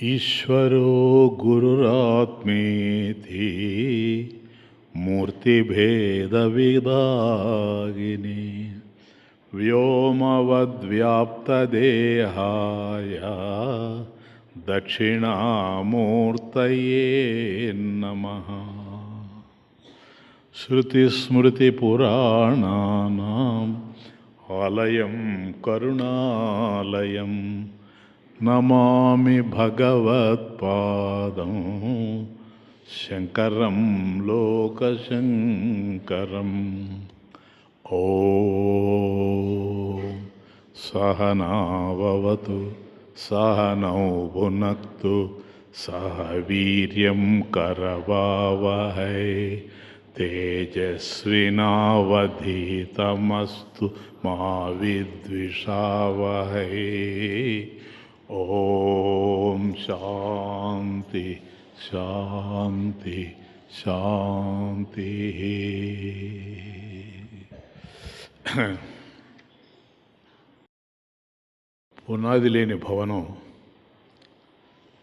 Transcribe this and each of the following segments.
ईश्वरो गुरुरात्मेति मूर्तिभेदविदागिने व्योमवद्व्याप्तदेहाय दक्षिणामूर्तये नमः। श्रुतिस्मृतिपुराणानाम् आलयं करुणालयं नमामि भगवत्पादं शङ्करं लोकशङ्करम्। ॐ सहनाववतु सहनौ भुनक्तु सह वीर्यं करवावहै तेजस्विनावधीतमस्तु मा विद्विषावहै। ओम शांति शांति शांति। పునాది లేని భవనం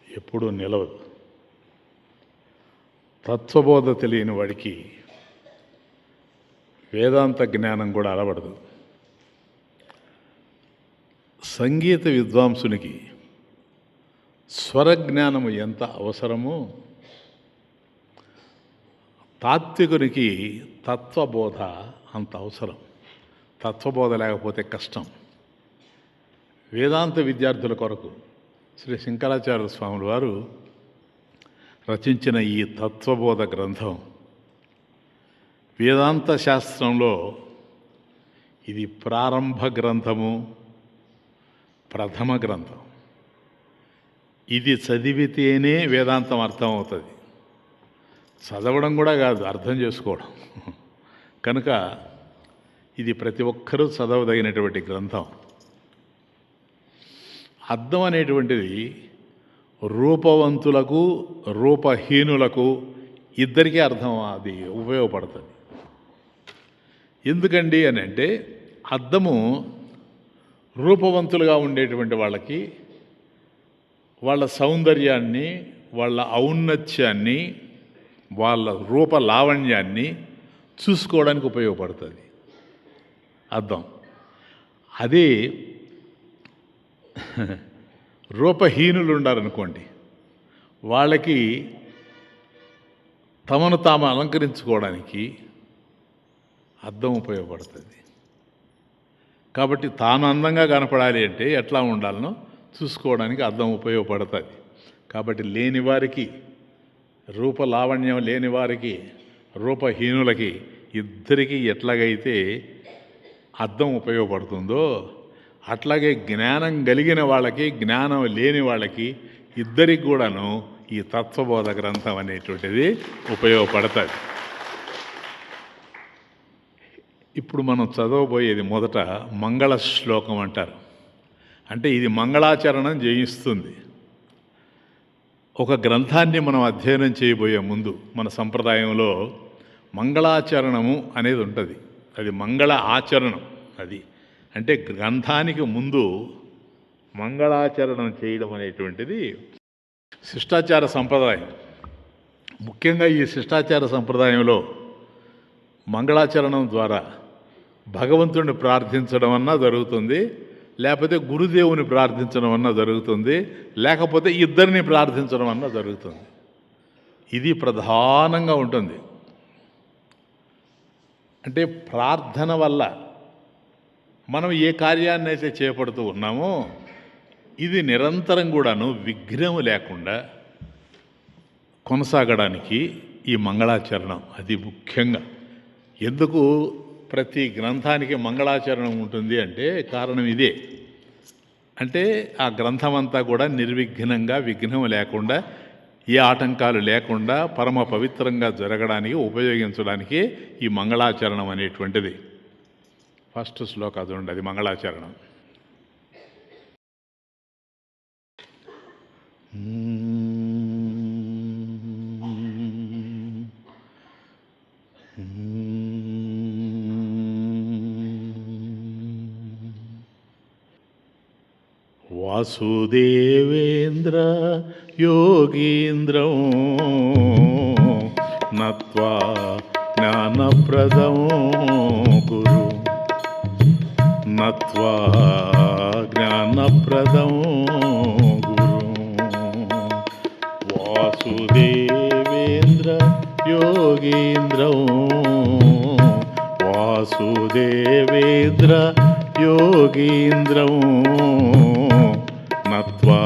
ఎప్పుడూ నిలవదు. తత్వబోధ తెలియని వాడికి వేదాంత జ్ఞానం కూడా అలవడదు. సంగీత విద్వాంసునికి స్వరజ్ఞానము ఎంత అవసరమో తాత్వికునికి తత్వబోధ అంత అవసరం. తత్వబోధ లేకపోతే కష్టం. వేదాంత విద్యార్థుల కొరకు శ్రీ శంకరాచార్య స్వాముల వారు రచించిన ఈ తత్వబోధ గ్రంథం వేదాంత శాస్త్రంలో ఇది ప్రారంభ గ్రంథము, ప్రథమ గ్రంథం. ఇది చదివితేనే వేదాంతం అర్థమవుతుంది. చదవడం కూడా కాదు, అర్థం చేసుకోవడం. కనుక ఇది ప్రతి ఒక్కరూ చదవదగినటువంటి గ్రంథం. అర్థం అనేటువంటిది రూపవంతులకు రూపహీనులకు ఇద్దరికీ అర్థం అది ఉపయోగపడుతుంది. ఎందుకండి అని అంటే అర్థము రూపవంతులుగా ఉండేటువంటి వాళ్ళకి వాళ్ళ సౌందర్యాన్ని, వాళ్ళ ఔన్నత్యాన్ని, వాళ్ళ రూప లావణ్యాన్ని చూసుకోవడానికి ఉపయోగపడుతుంది అద్దం. అది రూపహీనులు ఉండారనుకోండి, వాళ్ళకి తమను తాము అలంకరించుకోవడానికి అద్దం ఉపయోగపడుతుంది. కాబట్టి తాను అందంగా కనపడాలి అంటే ఎట్లా ఉండాలనో చూసుకోవడానికి అద్దం ఉపయోగపడుతుంది. కాబట్టి లేని వారికి, రూపలావణ్యం లేని వారికి, రూపహీనులకి ఇద్దరికీ ఎట్లాగైతే అద్దం ఉపయోగపడుతుందో అట్లాగే జ్ఞానం కలిగిన వాళ్ళకి, జ్ఞానం లేని వాళ్ళకి ఇద్దరికి కూడాను ఈ తత్వబోధ గ్రంథం అనేటువంటిది ఉపయోగపడుతుంది. ఇప్పుడు మనం చదవబోయేది మొదట మంగళ శ్లోకం అంటారు. అంటే ఇది మంగళాచరణం చేయిస్తుంది. ఒక గ్రంథాన్ని మనం అధ్యయనం చేయబోయే ముందు మన సంప్రదాయంలో మంగళాచరణము అనేది ఉంటుంది. అది మంగళ ఆచరణం. అది అంటే గ్రంథానికి ముందు మంగళాచరణం చేయడం అనేటువంటిది శిష్టాచార సంప్రదాయం. ముఖ్యంగా ఈ శిష్టాచార సంప్రదాయంలో మంగళాచరణం ద్వారా భగవంతుడిని ప్రార్థించడం అన్నా జరుగుతుంది, లేకపోతే గురుదేవుని ప్రార్థించడం అన్నా జరుగుతుంది, లేకపోతే ఇద్దరిని ప్రార్థించడం అన్నా జరుగుతుంది. ఇది ప్రధానంగా ఉంటుంది. అంటే ప్రార్థన వల్ల మనం ఏ కార్యాన్ని అయితే చేపడుతూ ఉన్నామో ఇది నిరంతరం కూడాను విఘ్నం లేకుండా కొనసాగడానికి ఈ మంగళాచరణం అది ముఖ్యంగా. ఎందుకు ప్రతి గ్రంథానికి మంగళాచరణం ఉంటుంది అంటే కారణం ఇదే. అంటే ఆ గ్రంథం అంతా కూడా నిర్విఘ్నంగా, విఘ్నం లేకుండా, ఏ ఆటంకాలు లేకుండా పరమ పవిత్రంగా జరగడానికి ఉపయోగించడానికి ఈ మంగళాచరణం అనేటువంటిది. ఫస్ట్ శ్లోక అది ఉండదు మంగళాచరణం. వాసుదేవేంద్ర యోగీంద్రం నత్వా జ్ఞానప్రదం గురు నత్వా జ్ఞానప్రదం గురు వాసుదేవేంద్ర యోగీంద్రం వాసుదేవేంద్ర యోగీంద్రం నత్వా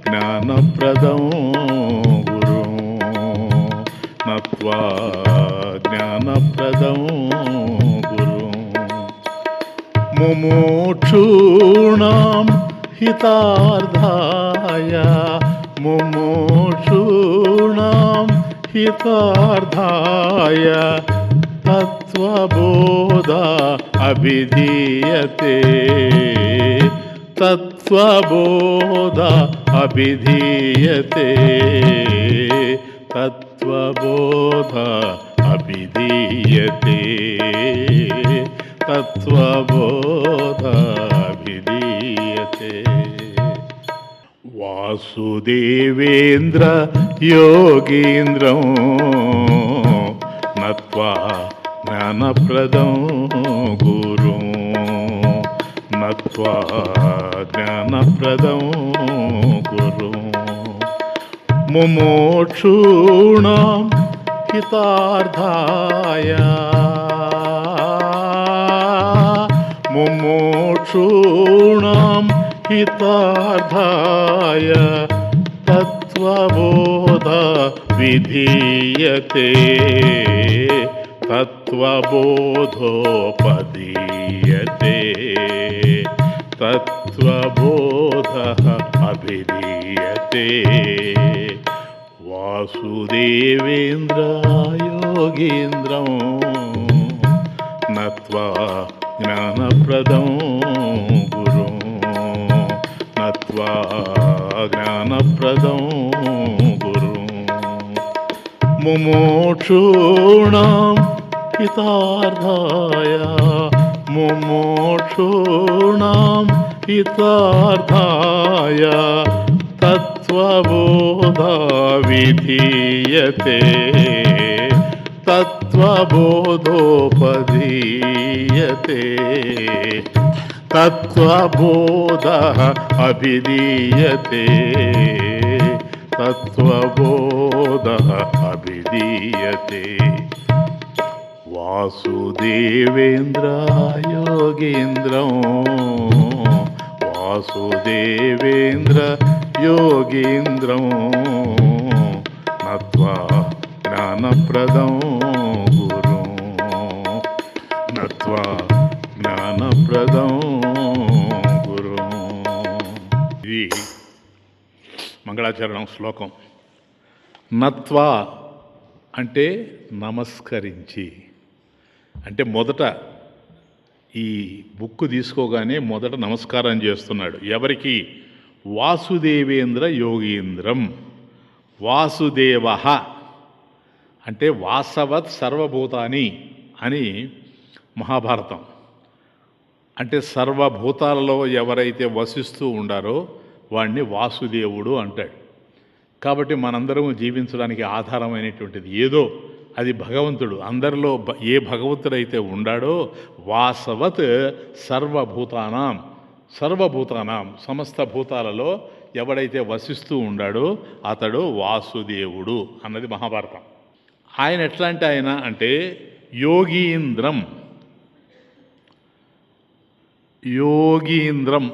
జ్ఞానప్రదం గురు నత్వా జ్ఞానప్రదం గురు ముముక్షూణాం హితార్థాయ ముముక్షూణాం హితార్థాయ తత్వబోధ అభిధీయతే తత్వబోధ అభిధీయతే తత్వబోధ అభిధీయతే తత్వబోధ అభిధీయతే వాసుదేవేంద్ర యోగీంద్రం నత్వా జ్ఞానప్రదం గురు నత్వా జ్ఞానప్రదం గురు ముముక్షూణాం హితార్థాయ ముముక్షూణాం హితార్థాయ తత్వబోధ విధీయతే తత్వబోధోపదీయతే తత్వబోధ అభిధీయతే వాసుదేవేంద్ర యోగీంద్రం నత్వా జ్ఞానప్రదం గురు నత్వా జ్ఞానప్రదం గురు ముముక్షూణాం హితార్థాయ ముముక్షూణాం హితార్థాయ తత్వబోధ విధీయతే తత్వబోధోపదీయతే తత్వబోధ అభిధీయతే తత్వబోధ అభిధీయతే వాసుదేవేంద్ర యోగీంద్రం వాసుదేవేంద్ర యోగీంద్రం నత్వా జ్ఞానప్రదం గురు నత్వా జ్ఞానప్రదం గురు. ఇది మంగళాచరణం శ్లోకం. నత్వా అంటే నమస్కరించి, అంటే మొదట ఈ బుక్ తీసుకోగానే మొదట నమస్కారం చేస్తున్నాడు. ఎవరికి? వాసుదేవేంద్ర యోగీంద్రం. వాసుదేవ అంటే వాసవత్ సర్వభూతాని అని మహాభారతం. అంటే సర్వభూతాలలో ఎవరైతే వసిస్తూ ఉండారో వాడిని వాసుదేవుడు అంటాడు. కాబట్టి మనందరం జీవించడానికి ఆధారమైనటువంటిది ఏదో అది భగవంతుడు. అందరిలో ఏ భగవంతుడైతే ఉండాడో వాసవత్ సర్వభూతానాం, సర్వభూతానాం సమస్త భూతాలలో ఎవడైతే వసిస్తూ ఉండాడో అతడు వాసుదేవుడు అన్నది మహాభారతం. ఆయన ఎట్లాంటి ఆయన అంటే యోగీంద్రం. యోగీంద్రం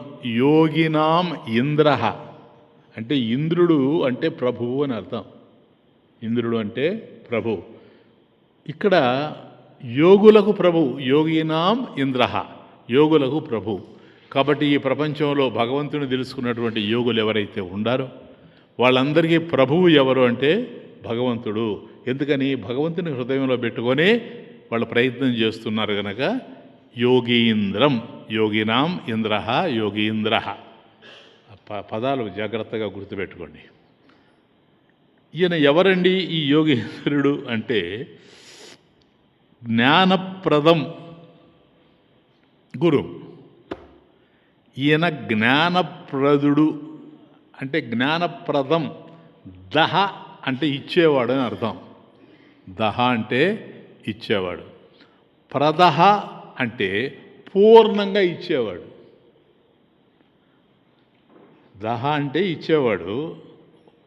యోగినాం ఇంద్ర అంటే ఇంద్రుడు అంటే ప్రభువు అని అర్థం. ఇంద్రుడు అంటే ప్రభు. ఇక్కడ యోగులకు ప్రభు, యోగినాం ఇంద్ర, యోగులకు ప్రభు. కాబట్టి ఈ ప్రపంచంలో భగవంతుని తెలుసుకున్నటువంటి యోగులు ఎవరైతే ఉండారో వాళ్ళందరికీ ప్రభువు ఎవరు అంటే భగవంతుడు. ఎందుకని? భగవంతుని హృదయంలో పెట్టుకొని వాళ్ళు ప్రయత్నం చేస్తున్నారు కనుక యోగీంద్రం, యోగినాం ఇంద్ర, యోగీంద్ర. పదాలు జాగ్రత్తగా గుర్తుపెట్టుకోండి. ఈయన ఎవరండి ఈ యోగేశ్వరుడు అంటే జ్ఞానప్రదం గురు. ఈయన జ్ఞానప్రదుడు అంటే జ్ఞానప్రదం. దహ అంటే ఇచ్చేవాడు అని అర్థం. దహ అంటే ఇచ్చేవాడు. ప్రదహ అంటే పూర్ణంగా ఇచ్చేవాడు. దహ అంటే ఇచ్చేవాడు,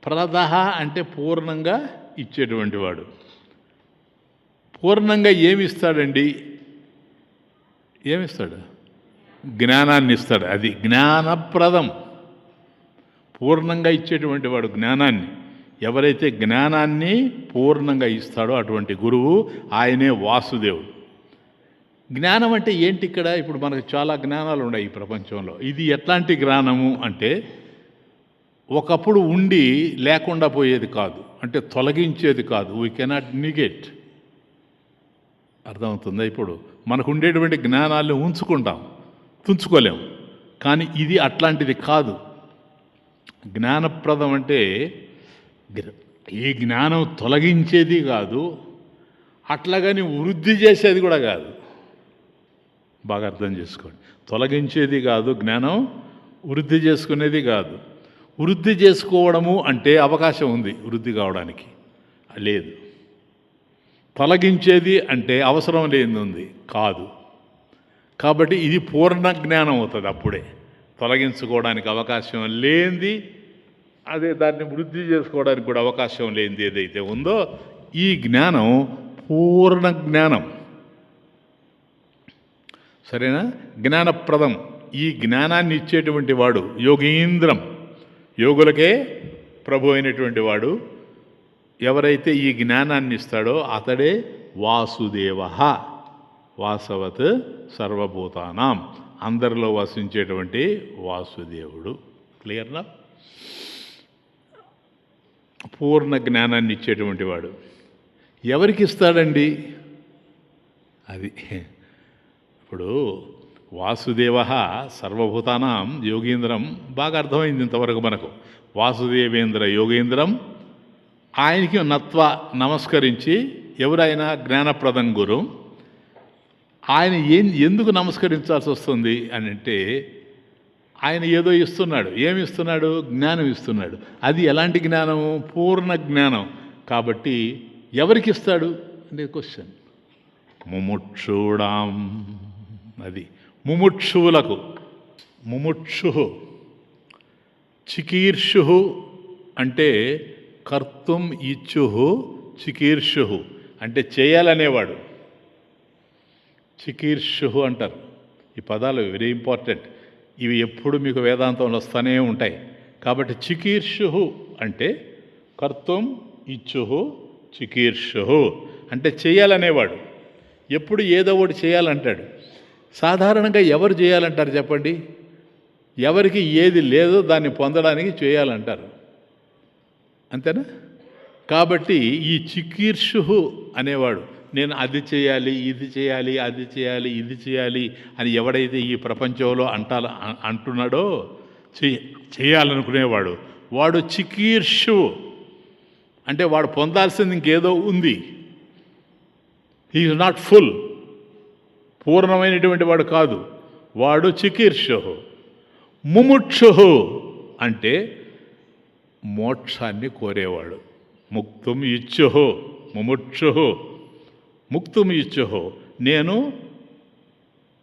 ప్రదహ అంటే పూర్ణంగా ఇచ్చేటువంటి వాడు. పూర్ణంగా ఏమిస్తాడండి? ఏమిస్తాడు? జ్ఞానాన్ని ఇస్తాడు. అది జ్ఞానప్రదం. పూర్ణంగా ఇచ్చేటువంటి వాడు జ్ఞానాన్ని. ఎవరైతే జ్ఞానాన్ని పూర్ణంగా ఇస్తాడో అటువంటి గురువు, ఆయనే వాసుదేవుడు. జ్ఞానం అంటే ఏంటి? ఇక్కడ ఇప్పుడు మనకు చాలా జ్ఞానాలు ఉన్నాయి ఈ ప్రపంచంలో. ఇది ఎట్లాంటి జ్ఞానము అంటే, ఒకప్పుడు ఉండి లేకుండా పోయేది కాదు, అంటే తొలగించేది కాదు. We cannot negate. అర్థమవుతుందా? ఇప్పుడు మనకు ఉండేటువంటి జ్ఞానాలను ఉంచుకుంటాం, తుంచుకోలేము. కానీ ఇది అట్లాంటిది కాదు. జ్ఞానప్రదం అంటే ఈ జ్ఞానం తొలగించేది కాదు, అట్లాగని వృద్ధి చేసేది కూడా కాదు. బాగా అర్థం చేసుకోండి. తొలగించేది కాదు జ్ఞానం, వృద్ధి చేసుకునేది కాదు. వృద్ధి చేసుకోవడము అంటే అవకాశం ఉంది వృద్ధి కావడానికి, లేదు. తొలగించేది అంటే అవసరం లేనిది ఉంది, కాదు. కాబట్టి ఇది పూర్ణ జ్ఞానం అవుతుంది అప్పుడే. తొలగించుకోవడానికి అవకాశం లేనిది, అదే దాన్ని వృద్ధి చేసుకోవడానికి కూడా అవకాశం లేనిది ఏదైతే ఉందో ఈ జ్ఞానం పూర్ణ జ్ఞానం. సరేనా? జ్ఞానప్రదం. ఈ జ్ఞానాన్ని ఇచ్చేటువంటి వాడు యోగీంద్రం, యోగులకే ప్రభు అయినటువంటి వాడు. ఎవరైతే ఈ జ్ఞానాన్ని ఇస్తాడో అతడే వాసుదేవ. వాసవత్ సర్వభూతానాం, అందరిలో వసించేటువంటి వాసుదేవుడు. క్లియర్నా? పూర్ణ జ్ఞానాన్ని ఇచ్చేటువంటి వాడు ఎవరికి ఇస్తాడండి? అది ఇప్పుడు వాసుదేవ సర్వభూతానాం యోగీంద్రం బాగా అర్థమైంది ఇంతవరకు మనకు. వాసుదేవేంద్ర యోగేంద్రం, ఆయనకి నత్వ నమస్కరించి, ఎవరైనా జ్ఞానప్రదం గురు, ఆయన ఎందుకు నమస్కరించాల్సి వస్తుంది అని అంటే, ఆయన ఏదో ఇస్తున్నాడు. ఏమి ఇస్తున్నాడు? జ్ఞానం ఇస్తున్నాడు. అది ఎలాంటి జ్ఞానము? పూర్ణ జ్ఞానం. కాబట్టి ఎవరికి ఇస్తాడు అంటే క్వశ్చన్. ముముక్షూడాం, అది ముముక్షువులకు. ముముక్షు, చికీర్షు అంటే కర్తుం ఇచ్చు, చికీర్షు అంటే చేయాలనేవాడు. చికీర్షు అంటారు. ఈ పదాలు వెరీ ఇంపార్టెంట్. ఇవి ఎప్పుడు మీకు వేదాంతంలో వస్తూనే ఉంటాయి. కాబట్టి చికీర్షు అంటే కర్తుం ఇచ్చు, చికీర్షు అంటే చేయాలనేవాడు. ఎప్పుడు ఏదో ఒకటి చేయాలంటాడు. సాధారణంగా ఎవరు చేయాలంటారు చెప్పండి? ఎవరికి ఏది లేదో దాన్ని పొందడానికి చేయాలంటారు, అంతేనా? కాబట్టి ఈ చికీర్షు అనేవాడు, నేను అది చేయాలి, ఇది చేయాలి, అది చేయాలి, ఇది చేయాలి అని ఎవడైతే ఈ ప్రపంచంలో అంటున్నాడో, చేయాలనుకునేవాడు, వాడు చికీర్షు. అంటే వాడు పొందాల్సింది ఇంకేదో ఉంది. హీ ఈజ్ నాట్ ఫుల్, పూర్ణమైనటువంటి వాడు కాదు. వాడు చికీర్షు. ముముక్షు అంటే మోక్షాన్ని కోరేవాడు. ముక్తుం ఇచ్చు, ముముక్షు. ముక్తుం ఇచ్చు, నేను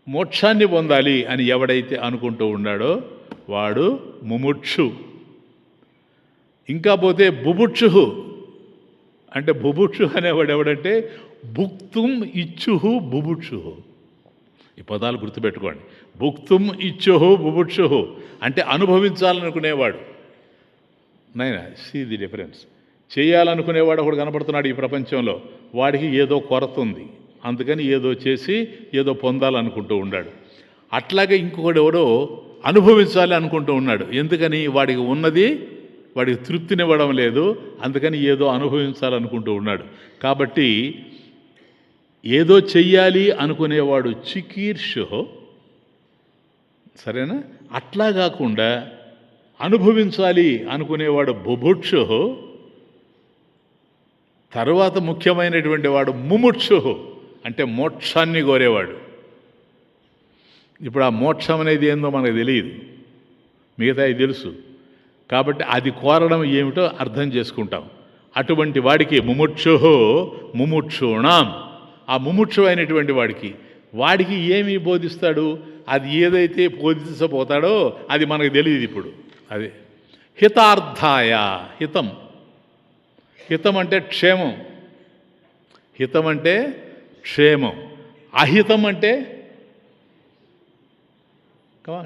మోక్షాన్ని పొందాలి అని ఎవడైతే అనుకుంటూ ఉన్నాడో వాడు ముముక్షు. ఇంకా పోతే బుభుక్షు అంటే, బుభుక్షు అనేవాడు ఎవడంటే భుక్తుం ఇచ్చు, బుభుక్షు. ఈ పదాలు గుర్తుపెట్టుకోండి. భుక్తుం ఇచ్చు, బుభుక్షు అంటే అనుభవించాలనుకునేవాడు. నైనా సీ ది డిఫరెన్స్. చేయాలనుకునేవాడు ఒకడు కనపడుతున్నాడు ఈ ప్రపంచంలో, వాడికి ఏదో కొరత ఉంది, అందుకని ఏదో చేసి ఏదో పొందాలనుకుంటూ ఉన్నాడు. అట్లాగే ఇంకొకడు ఎవడో అనుభవించాలి అనుకుంటూ ఉన్నాడు. ఎందుకని? వాడికి ఉన్నది వాడికి తృప్తినివ్వడం లేదు, అందుకని ఏదో అనుభవించాలనుకుంటూ ఉన్నాడు. కాబట్టి ఏదో చెయ్యాలి అనుకునేవాడు చికీర్షు, సరేనా? అట్లా కాకుండా అనుభవించాలి అనుకునేవాడు బుభుక్షు, తరువాత ముఖ్యమైనటువంటి వాడు ముముక్షు అంటే మోక్షాన్ని కోరేవాడు. ఇప్పుడు ఆ మోక్షం అనేది ఏందో మనకు తెలియదు, మిగతాయి తెలుసు. కాబట్టి అది కోరడం ఏమిటో అర్థం చేసుకుంటాం. అటువంటి వాడికి ముముక్షుహో ముముక్షూణాం, ఆ ముముక్షు అయినటువంటి వాడికి ఏమి బోధిస్తాడు? అది ఏదైతే బోధించబోతాడో అది మనకు తెలియదు ఇప్పుడు. అదే హితార్థాయ. హితం అంటే క్షేమం, హితం అంటే క్షేమం. అహితం అంటే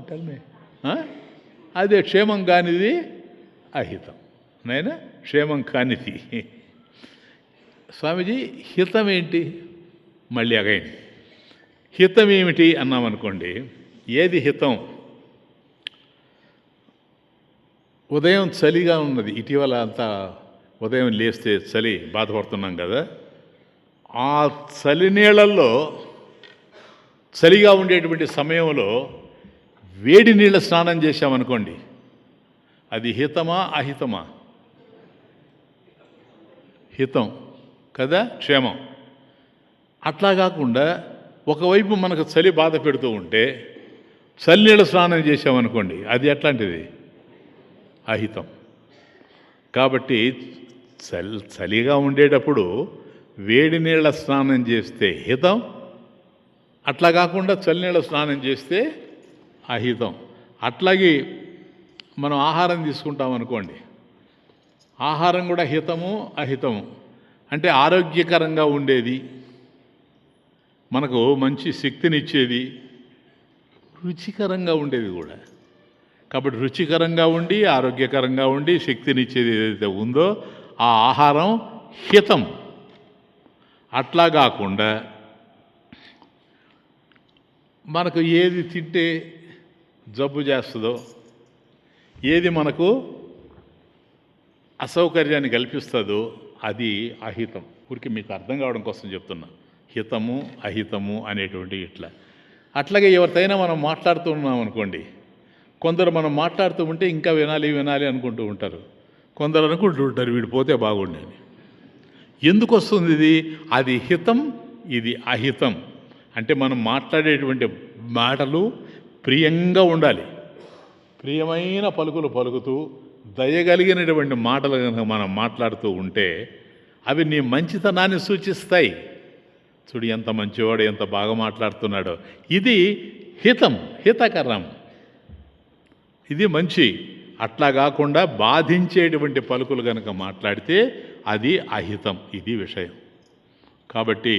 టెల్మే, అదే క్షేమం కానిది అహితం. నైనా క్షేమం కానిది. స్వామీజీ హితం ఏంటి? మళ్ళీ అగైన్ హితం ఏమిటి అన్నామనుకోండి. ఏది హితం? ఉదయం చలిగా ఉన్నది, ఇటీవల అంతా ఉదయం లేస్తే చలి బాధపడుతున్నాం కదా. ఆ చలి నీళ్ళల్లో, చలిగా ఉండేటువంటి సమయంలో వేడి నీళ్ళ స్నానం చేశామనుకోండి, అది హితమా అహితమా? హితం కదా, క్షేమం. అట్లా కాకుండా ఒకవైపు మనకు చలి బాధ పెడుతూ ఉంటే చలినీళ్ళ స్నానం చేసామనుకోండి, అది ఎట్లాంటిది? అహితం. కాబట్టి చలిగా ఉండేటప్పుడు వేడి నీళ్ళ స్నానం చేస్తే హితం, అట్లా కాకుండా చలినీళ్ళ స్నానం చేస్తే అహితం. అట్లాగే మనం ఆహారం తీసుకుంటాం అనుకోండి, ఆహారం కూడా హితము అహితము. అంటే ఆరోగ్యకరంగా ఉండేది, మనకు మంచి శక్తినిచ్చేది, రుచికరంగా ఉండేది కూడా. కాబట్టి రుచికరంగా ఉండి ఆరోగ్యకరంగా ఉండి శక్తినిచ్చేది ఏదైతే ఉందో ఆ ఆహారం హితం. అట్లా కాకుండా మనకు ఏది తింటే జబ్బు చేస్తుందో, ఏది మనకు అసౌకర్యాన్ని కల్పిస్తుందో అది అహితం. ఊరికి మీకు అర్థం కావడం కోసం చెప్తున్నా, హితము అహితము అనేటువంటి ఇట్లా. అట్లాగే ఎవరితోనైనా మనం మాట్లాడుతూ ఉన్నాం అనుకోండి, కొందరు మనం మాట్లాడుతూ ఉంటే ఇంకా వినాలి వినాలి అనుకుంటూ ఉంటారు, కొందరు అనుకుంటూ ఉంటారు వీడు పోతే బాగుండి అని. ఎందుకు వస్తుంది ఇది? అది హితం, ఇది అహితం. అంటే మనం మాట్లాడేటువంటి మాటలు ప్రియంగా ఉండాలి, ప్రియమైన పలుకులు పలుకుతూ దయగలిగినటువంటి మాటలు కనుక మనం మాట్లాడుతూ ఉంటే అవి నీ మంచితనాన్ని సూచిస్తాయి. చూడు ఎంత మంచివాడు, ఎంత బాగా మాట్లాడుతున్నాడో, ఇది హితం, హితకరం, ఇది మంచి. అట్లా కాకుండా బాధించేటువంటి పలుకులు కనుక మాట్లాడితే అది అహితం. ఇది విషయం. కాబట్టి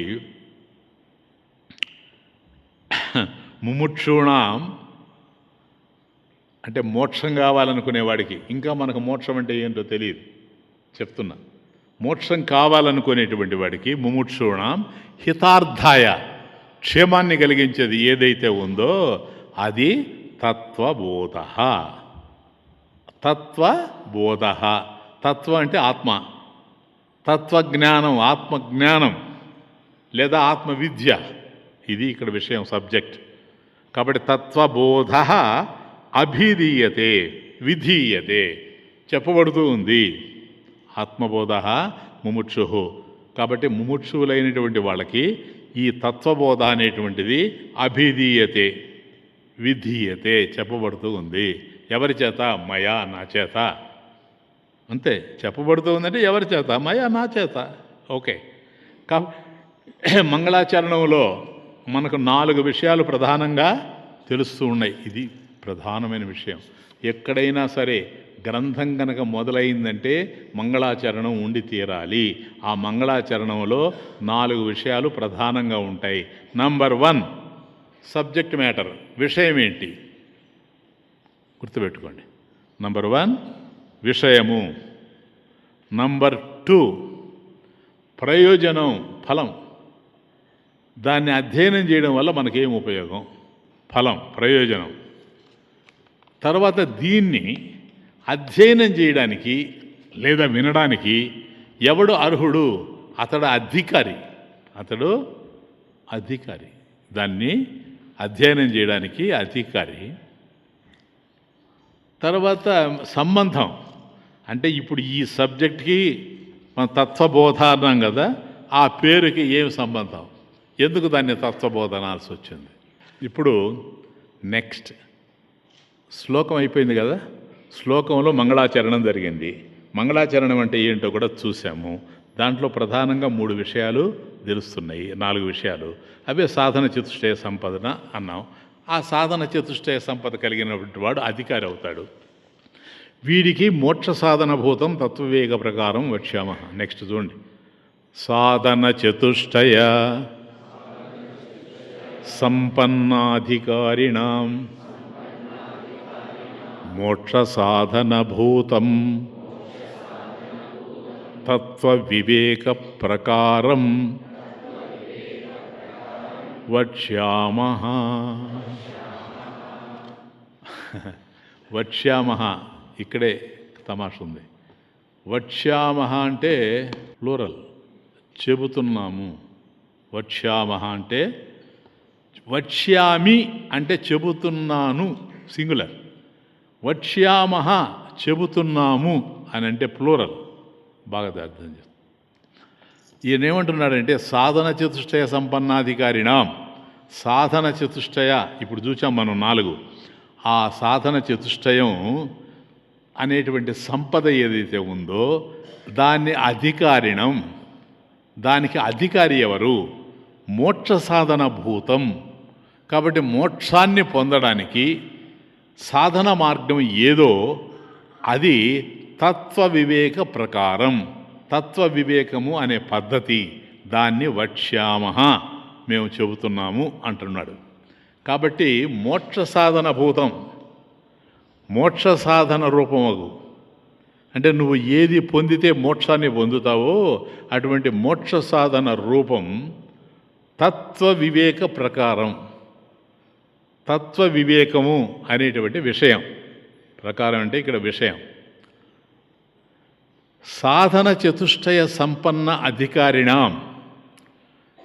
ముముక్షూణాం అంటే మోక్షం కావాలనుకునేవాడికి, ఇంకా మనకు మోక్షం అంటే ఏంటో తెలియదు చెప్తున్నా, మోక్షం కావాలనుకునేటువంటి వాడికి ముముక్షూణాం హితార్థాయ, క్షేమాన్ని కలిగించేది ఏదైతే ఉందో అది తత్వబోధ. తత్వబోధ, తత్వ అంటే ఆత్మ, తత్వజ్ఞానం, ఆత్మజ్ఞానం లేదా ఆత్మవిద్య, ఇది ఇక్కడ విషయం, సబ్జెక్ట్. కాబట్టి తత్వబోధ అభిధీయతే, విధీయతే, చెప్పబడుతూ ఉంది. ఆత్మబోధ ముముక్షు. కాబట్టి ముముక్షువులైనటువంటి వాళ్ళకి ఈ తత్వబోధ అనేటువంటిది అభిధీయతే, విధీయతే, చెప్పబడుతూ ఉంది. ఎవరి చేత? మయా, నా చేత. అంతే, చెప్పబడుతూ ఉందంటే ఎవరి చేత? మయా, నా చేత. ఓకే. మంగళాచరణంలో మనకు 4 విషయాలు ప్రధానంగా తెలుస్తూ ఉన్నాయి. ఇది ప్రధానమైన విషయం. ఎక్కడైనా సరే గ్రంథం కనుక మొదలైందంటే మంగళాచరణం ఉండి తీరాలి. ఆ మంగళాచరణంలో 4 విషయాలు ప్రధానంగా ఉంటాయి. నంబర్ 1 సబ్జెక్ట్ మ్యాటర్, విషయం ఏంటి గుర్తుపెట్టుకోండి. నంబర్ 1 విషయము. నంబర్ 2 ప్రయోజనం, ఫలం. దాన్ని అధ్యయనం చేయడం వల్ల మనకేం ఉపయోగం? ఫలం, ప్రయోజనం. తర్వాత దీన్ని అధ్యయనం చేయడానికి లేదా వినడానికి ఎవడు అర్హుడు? అతడు అధికారి, అతడు అధికారి. దాన్ని అధ్యయనం చేయడానికి అధికారి. తర్వాత సంబంధం, అంటే ఇప్పుడు ఈ సబ్జెక్ట్కి మన తత్వబోధ అన్నాం కదా, ఆ పేరుకి ఏం సంబంధం? ఎందుకు దాన్ని తత్వబోధ అనాల్సి వచ్చింది? ఇప్పుడు నెక్స్ట్ శ్లోకం అయిపోయింది కదా. శ్లోకంలో మంగళాచరణం జరిగింది. మంగళాచరణం అంటే ఏంటో కూడా చూసాము. దాంట్లో ప్రధానంగా 3 విషయాలు తెలుస్తున్నాయి, 4 విషయాలు. అవే సాధన చతుష్టయ సంపదన అన్నాం. ఆ సాధన చతుష్టయ సంపద కలిగినటువంటి వాడు అధికారి అవుతాడు. వీడికి మోక్ష సాధన భూతం తత్వవేగ ప్రకారం వక్ష్యామ. నెక్స్ట్ చూడండి. సాధన చతుష్టయ సంపన్నాధికారిణాం మోక్ష సాధన భూతం తత్వ వివేక ప్రకారం వక్ష్యామః. వక్ష్యామః ఇక్కడే తమాష ఉంది. వక్ష్యామః అంటే ప్లూరల్, చెబుతున్నాము. వక్ష్యామః అంటే వక్ష్యామి అంటే చెబుతున్నాను సింగులర్. వక్ష్యామః చెబుతున్నాము అని అంటే ప్లూరల్. బాగా అర్థం చేస్తాం. ఈయన ఏమంటున్నాడంటే సాధన చతుష్టయ సంపన్నాధికారిణాం. సాధన చతుష్టయ ఇప్పుడు చూసాం మనం 4. ఆ సాధన చతుష్టయం అనేటువంటి సంపద ఏదైతే ఉందో దాన్ని అధికారిణం, దానికి అధికారి ఎవరు? మోక్ష సాధన భూతం. కాబట్టి మోక్షాన్ని పొందడానికి సాధన మార్గం ఏదో అది తత్వ వివేక ప్రకారం, తత్వ వివేకము అనే పద్ధతి, దాన్ని వక్ష్యామః మేము చెబుతున్నాము అంటున్నాడు. కాబట్టి మోక్ష సాధన భూతం, మోక్ష సాధన రూపమగు అంటే నువ్వు ఏది పొందితే మోక్షాన్ని పొందుతావో అటువంటి మోక్ష సాధన రూపం తత్వ వివేక ప్రకారం. తత్వ వివేకము అనేటువంటి విషయం. ప్రకారం అంటే ఇక్కడ విషయం. సాధన చతుష్టయ సంపన్న అధికారిణాం.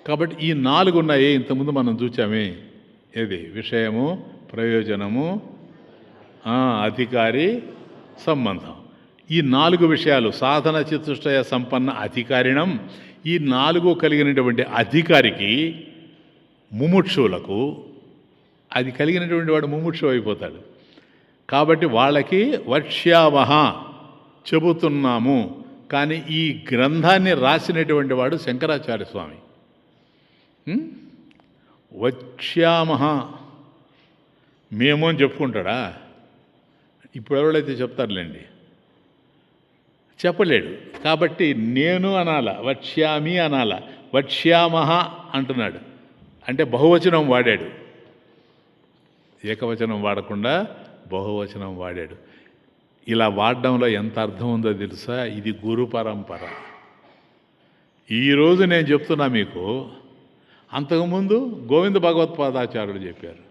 కాబట్టి ఈ 4 ఉన్నాయి. ఇంతకుముందు మనం చూచామే. ఏది? విషయము, ప్రయోజనము, అధికారి, సంబంధం. ఈ 4 విషయాలు సాధన చతుష్టయ సంపన్న అధికారిణం. ఈ 4 కలిగినటువంటి అధికారికి, ముముక్షువులకు, అది కలిగినటువంటి వాడు ముముక్షు అయిపోతాడు. కాబట్టి వాళ్ళకి వక్ష్యామః చెబుతున్నాము. కానీ ఈ గ్రంథాన్ని రాసినటువంటి వాడు శంకరాచార్య స్వామి. వక్ష్యామః మేము అని చెప్పుకుంటాడా? ఇప్పుడు ఎవరైతే చెప్తారులేండి, చెప్పలేడు. కాబట్టి నేను అనాల, వక్ష్యామి అనాల. వక్ష్యామః అంటున్నాడు అంటే బహువచనం వాడాడు. ఏకవచనం వాడకుండా బహువచనం వాడాడు. ఇలా వాడడంలో ఎంత అర్థం ఉందో తెలుసా? ఇది గురు పరంపర. ఈరోజు నేను చెప్తున్నా మీకు. అంతకుముందు గోవింద భగవత్పాదాచార్యులు చెప్పారు,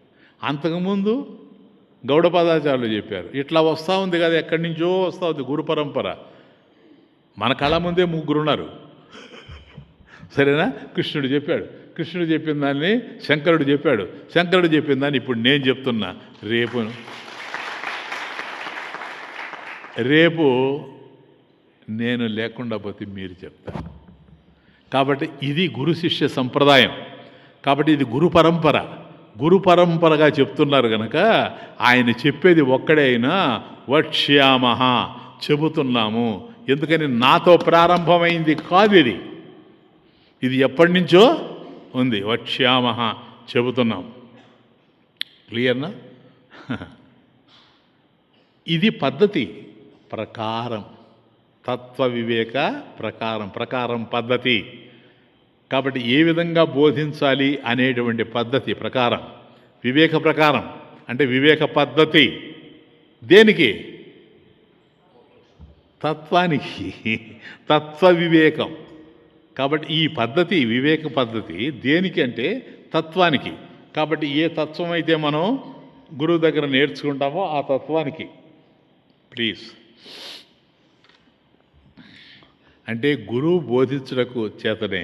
అంతకుముందు గౌడపాదాచార్యులు చెప్పారు. ఇట్లా వస్తూ ఉంది కదా, ఎక్కడి నుంచో వస్తూ ఉంది గురు పరంపర. మన కళ్ళ ముందే 3 ఉన్నారు. సరేనా? కృష్ణుడు చెప్పాడు, కృష్ణుడు చెప్పిన దాన్ని శంకరుడు చెప్పాడు, శంకరుడు చెప్పిన దాన్ని ఇప్పుడు నేను చెప్తున్నా. రేపు నేను లేకుండా పోతే మీరు చెప్తారు. కాబట్టి ఇది గురు శిష్య సంప్రదాయం. కాబట్టి ఇది గురు పరంపర. గురు పరంపరగా చెప్తున్నారు కనుక ఆయన చెప్పేది ఒక్కడే అయినా వక్ష్యామః చెబుతున్నాము. ఎందుకని నాతో ప్రారంభమైంది కాదు ఇది, ఇది ఎప్పటి నుంచో ఉంది. వక్ష్యామః చెబుతున్నాం. క్లియర్నా? ఇది పద్ధతి ప్రకారం, తత్వ వివేక ప్రకారం, ప్రకారం పద్ధతి. కాబట్టి ఏ విధంగా బోధించాలి అనేటువంటి పద్ధతి ప్రకారం, వివేక ప్రకారం అంటే వివేక పద్ధతి. దేనికి? తత్వానికి, తత్వ వివేకం. కాబట్టి ఈ పద్ధతి వివేక పద్ధతి దేనికి అంటే తత్వానికి. కాబట్టి ఏ తత్వం అయితే మనం గురువు దగ్గర నేర్చుకుంటామో ఆ తత్వానికి. ప్లీజ్. అంటే గురువు బోధించుటకు చేతనే,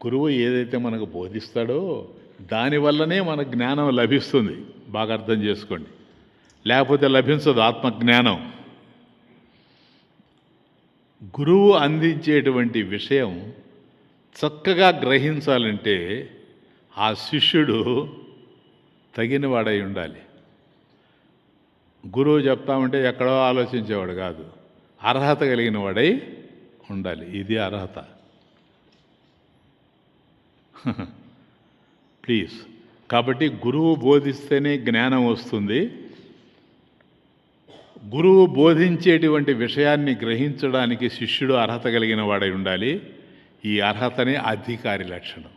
గురువు ఏదైతే మనకు బోధిస్తాడో దానివల్లనే మన జ్ఞానం లభిస్తుంది. బాగా అర్థం చేసుకోండి. లేకపోతే లభించదు ఆత్మజ్ఞానం. గురువు అందించేటువంటి విషయం చక్కగా గ్రహించాలంటే ఆ శిష్యుడు తగినవాడై ఉండాలి. గురువు చెప్తా ఉంటే ఎక్కడో ఆలోచించేవాడు కాదు, అర్హత కలిగిన వాడై ఉండాలి. ఇది అర్హత. ప్లీజ్. కాబట్టి గురువు బోధిస్తేనే జ్ఞానం వస్తుంది. గురువు బోధించేటువంటి విషయాన్ని గ్రహించడానికి శిష్యుడు అర్హత కలిగిన వాడై ఉండాలి. ఈ అర్హతనే అధికారి లక్షణం.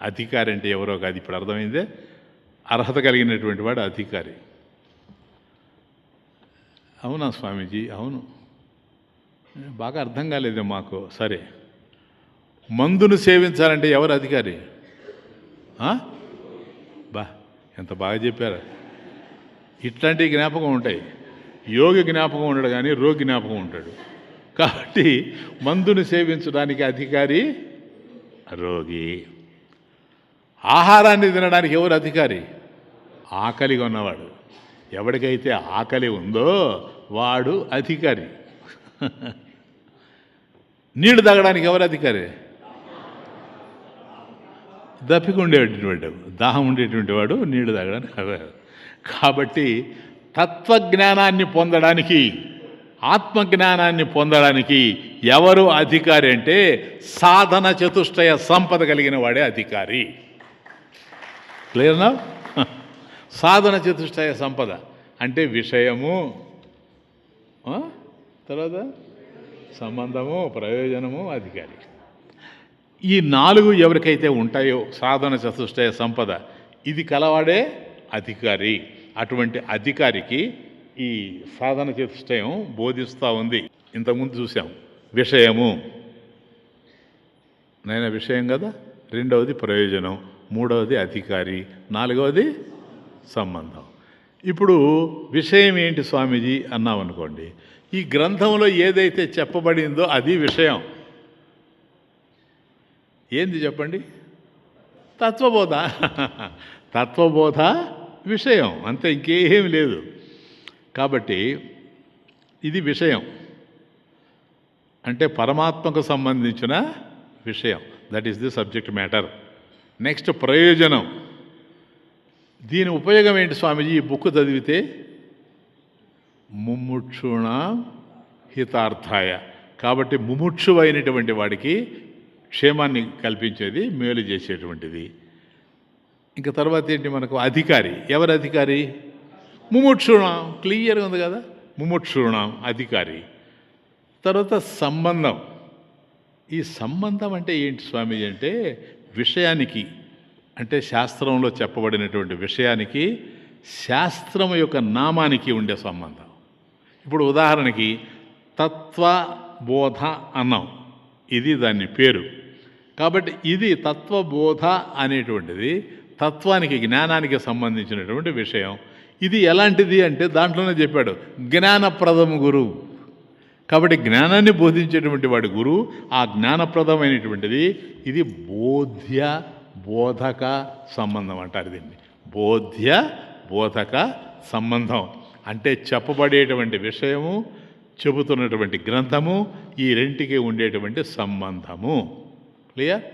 అధికారి అంటే ఎవరో కాదు, ఇప్పుడు అర్థమైందే. అర్హత కలిగినటువంటి వాడు అధికారి. అవునా స్వామీజీ? అవును, బాగా అర్థం కాలేదు మాకు. సరే, మందును సేవించాలంటే ఎవరు అధికారి? బా, ఎంత బాగా చెప్పారు. ఇట్లాంటి జ్ఞాపకం ఉంటాయి. యోగి జ్ఞాపకం ఉండడు కానీ రోగి జ్ఞాపకం ఉంటాడు. కాబట్టి మందును సేవించడానికి అధికారి రోగి. ఆహారాన్ని తినడానికి ఎవరు అధికారి? ఆకలిగా ఉన్నవాడు. ఎవరికైతే ఆకలి ఉందో వాడు అధికారి. నీళ్లు తాగడానికి ఎవరు అధికారి? దప్పిక ఉండేటువంటి దాహం ఉండేటువంటి వాడు నీళ్లు తాగడానికి. కాబట్టి తత్వజ్ఞానాన్ని పొందడానికి, ఆత్మజ్ఞానాన్ని పొందడానికి ఎవరు అధికారి అంటే సాధన చతుష్టయ సంపద కలిగిన వాడే అధికారి. క్లియర్నా? సాధన చతుష్టయ సంపద అంటే విషయము, తర్వాత సంబంధము, ప్రయోజనము, అధికారి. ఈ 4 ఎవరికైతే ఉంటాయో సాధన చతుష్టయ సంపద, ఇది కలవాడే అధికారి. అటువంటి అధికారికి ఈ సాధన చతుష్టయం బోధిస్తూ ఉంది. ఇంతకుముందు చూసాం విషయము, నైనా విషయం కదా, రెండవది ప్రయోజనం, మూడవది అధికారి, నాలుగవది సంబంధం. ఇప్పుడు విషయం ఏంటి స్వామీజీ అన్నామనుకోండి, ఈ గ్రంథంలో ఏదైతే చెప్పబడిందో అది విషయం. ఏంది చెప్పండి? తత్వబోధ. తత్వబోధ విషయం, అంతే, ఇంకేం లేదు. కాబట్టి ఇది విషయం అంటే పరమాత్మకు సంబంధించిన విషయం. That is the subject matter. Next ప్రయోజనం. దీని ఉపయోగం ఏంటి స్వామీజీ? ఈ బుక్ చదివితే ముముక్షుణ హితార్థాయ. కాబట్టి ముముక్షువైనటువంటి వాడికి క్షేమాన్ని కల్పించేది, మేలు చేసేటువంటిది. ఇంకా తర్వాత ఏంటి మనకు? అధికారి. ఎవరు అధికారి? ముముక్షుణం. క్లియర్గా ఉంది కదా, ముముక్షుణం అధికారి. తర్వాత సంబంధం. ఈ సంబంధం అంటే ఏంటి స్వామి అంటే విషయానికి, అంటే శాస్త్రంలో చెప్పబడినటువంటి విషయానికి శాస్త్రం యొక్క నామానికి ఉండే సంబంధం. ఇప్పుడు ఉదాహరణకి తత్వబోధ అన్నాం, ఇది దాని పేరు. కాబట్టి ఇది తత్వబోధ అనేటువంటిది తత్వానికి, జ్ఞానానికి సంబంధించినటువంటి విషయం. ఇది ఎలాంటిది అంటే దాంట్లోనే చెప్పాడు, జ్ఞానప్రదము గురువు. కాబట్టి జ్ఞానాన్ని బోధించేటువంటి వాడి గురువు. ఆ జ్ఞానప్రదమైనటువంటిది ఇది బోధ్య బోధక సంబంధం అంటారు దీన్ని. బోధ్య బోధక సంబంధం అంటే చెప్పబడేటువంటి విషయము, చెబుతున్నటువంటి గ్రంథము, ఈ రెంటికి ఉండేటువంటి సంబంధము. క్లియర్?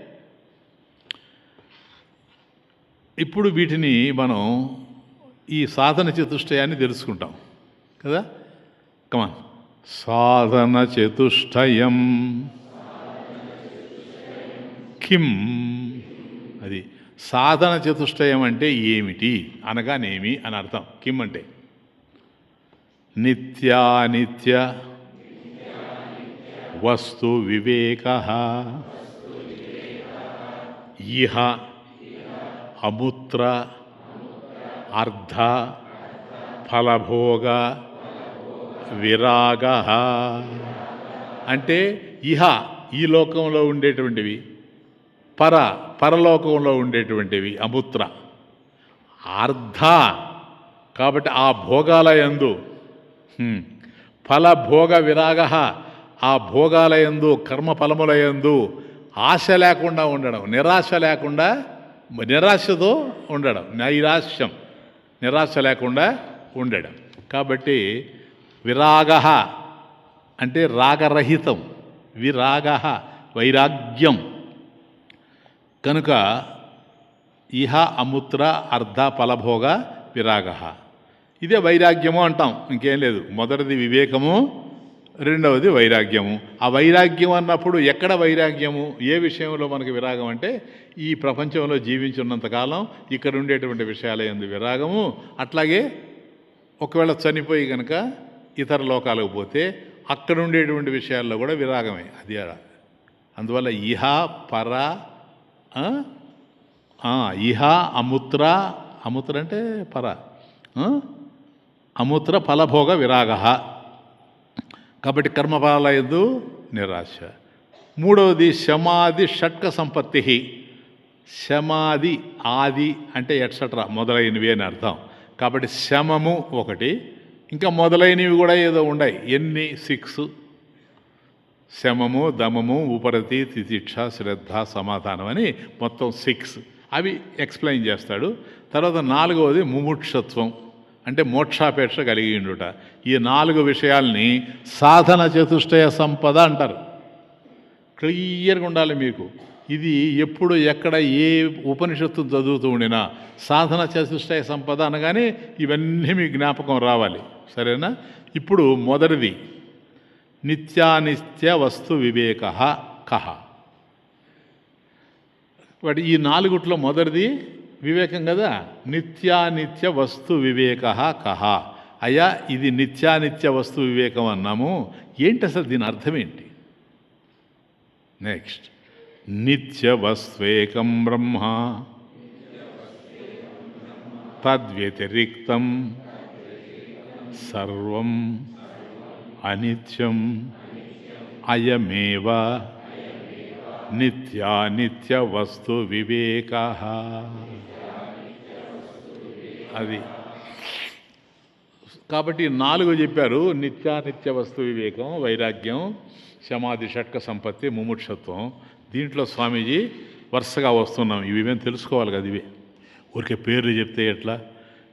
ఇప్పుడు వీటిని మనం ఈ సాధన చతుష్టయాన్ని తెలుసుకుంటాం కదా. కమాన్. సాధన చతుష్టయం కిం. అది సాధన చతుష్టయం అంటే ఏమిటి, అనగానేమి అని అర్థం. కిం అంటే నిత్యానిత్య వస్తు వివేక, ఇహ అముత్ర అర్ధ ఫలభోగ విరాగ. అంటే ఇహ ఈ లోకంలో ఉండేటువంటివి, పరలోకంలో ఉండేటువంటివి అముత్ర. అర్ధ కాబట్టి ఆ భోగాలయందు, ఫలభోగ విరాగ ఆ భోగాలయందు, కర్మఫలములయందు ఆశ లేకుండా ఉండడం, నిరాశ లేకుండా, నిరాశతో ఉండడం, నైరాశ్యం, నిరాశ లేకుండా ఉండడం. కాబట్టి విరాగ అంటే రాగరహితం, విరాగ వైరాగ్యం. కనుక ఇహ అముత్ర అర్ధ ఫలభోగ విరాగ. ఇదే వైరాగ్యము అంటాం, ఇంకేం లేదు. మొదటిది వివేకము, రెండవది వైరాగ్యము. ఆ వైరాగ్యం అన్నప్పుడు ఎక్కడ వైరాగ్యము, ఏ విషయంలో మనకి విరాగం అంటే ఈ ప్రపంచంలో జీవించున్నంతకాలం ఇక్కడ ఉండేటువంటి విషయాల యందు విరాగము. అట్లాగే ఒకవేళ చనిపోయి కనుక ఇతర లోకాలకు పోతే అక్కడ ఉండేటువంటి విషయాల్లో కూడా విరాగమే. అది అందువల్ల ఇహ పర ఇహ అముత్ర, అముత్ర అంటే పర, అముత్ర ఫలభోగ విరాగ. కాబట్టి కర్మఫలాల యందు నిరాశ. మూడవది శమాది షట్క సంపత్తి. శమాది ఆది అంటే ఎట్సెట్రా మొదలైనవి అని అర్థం. కాబట్టి శమము ఒకటి, ఇంకా మొదలైనవి కూడా ఏదో ఉన్నాయి. ఎన్ని? 6. శమము, దమము, ఉపరతి, తితిక్ష, శ్రద్ధ, సమాధానం అని మొత్తం 6. అవి ఎక్స్ప్లెయిన్ చేస్తాడు. తర్వాత నాలుగవది ముముక్షత్వం అంటే మోక్షాపేక్ష కలిగి ఉండుట. ఈ 4 విషయాల్ని సాధన చతుష్టయ సంపద అంటారు. క్లియర్గా ఉండాలి మీకు. ఇది ఎప్పుడు ఎక్కడ ఏ ఉపనిషత్తు చదువుతూ ఉండినా సాధన చతుష్టయ సంపద అనగానే ఇవన్నీ మీ జ్ఞాపకం రావాలి. సరేనా? ఇప్పుడు మొదటిది నిత్యానిత్య వస్తు వివేక కహ. వాటి ఈ 4 మొదటిది వివేకం కదా. నిత్యానిత్య వస్తు వివేక కహ. అయ్యా, ఇది నిత్యానిత్య వస్తు వివేకం అన్నాము, ఏంటి అసలు దీని అర్థం ఏంటి? నెక్స్ట్, నిత్య వస్త్వేకం బ్రహ్మ తద్వ్యతిరిక్తం సర్వం అనిత్యం అయమేవ నిత్యానిత్య వస్తు వివేక. అది కాబట్టి 4 చెప్పారు. నిత్యానిత్య వస్తు వివేకం, వైరాగ్యం, శమాది షట్క సంపత్తి, ముముక్షత్వం. దీంట్లో స్వామీజీ వరుసగా వస్తున్నాం. ఇవేం తెలుసుకోవాలి కదా. ఇవే ఊరికే పేర్లు చెప్తే ఎట్లా?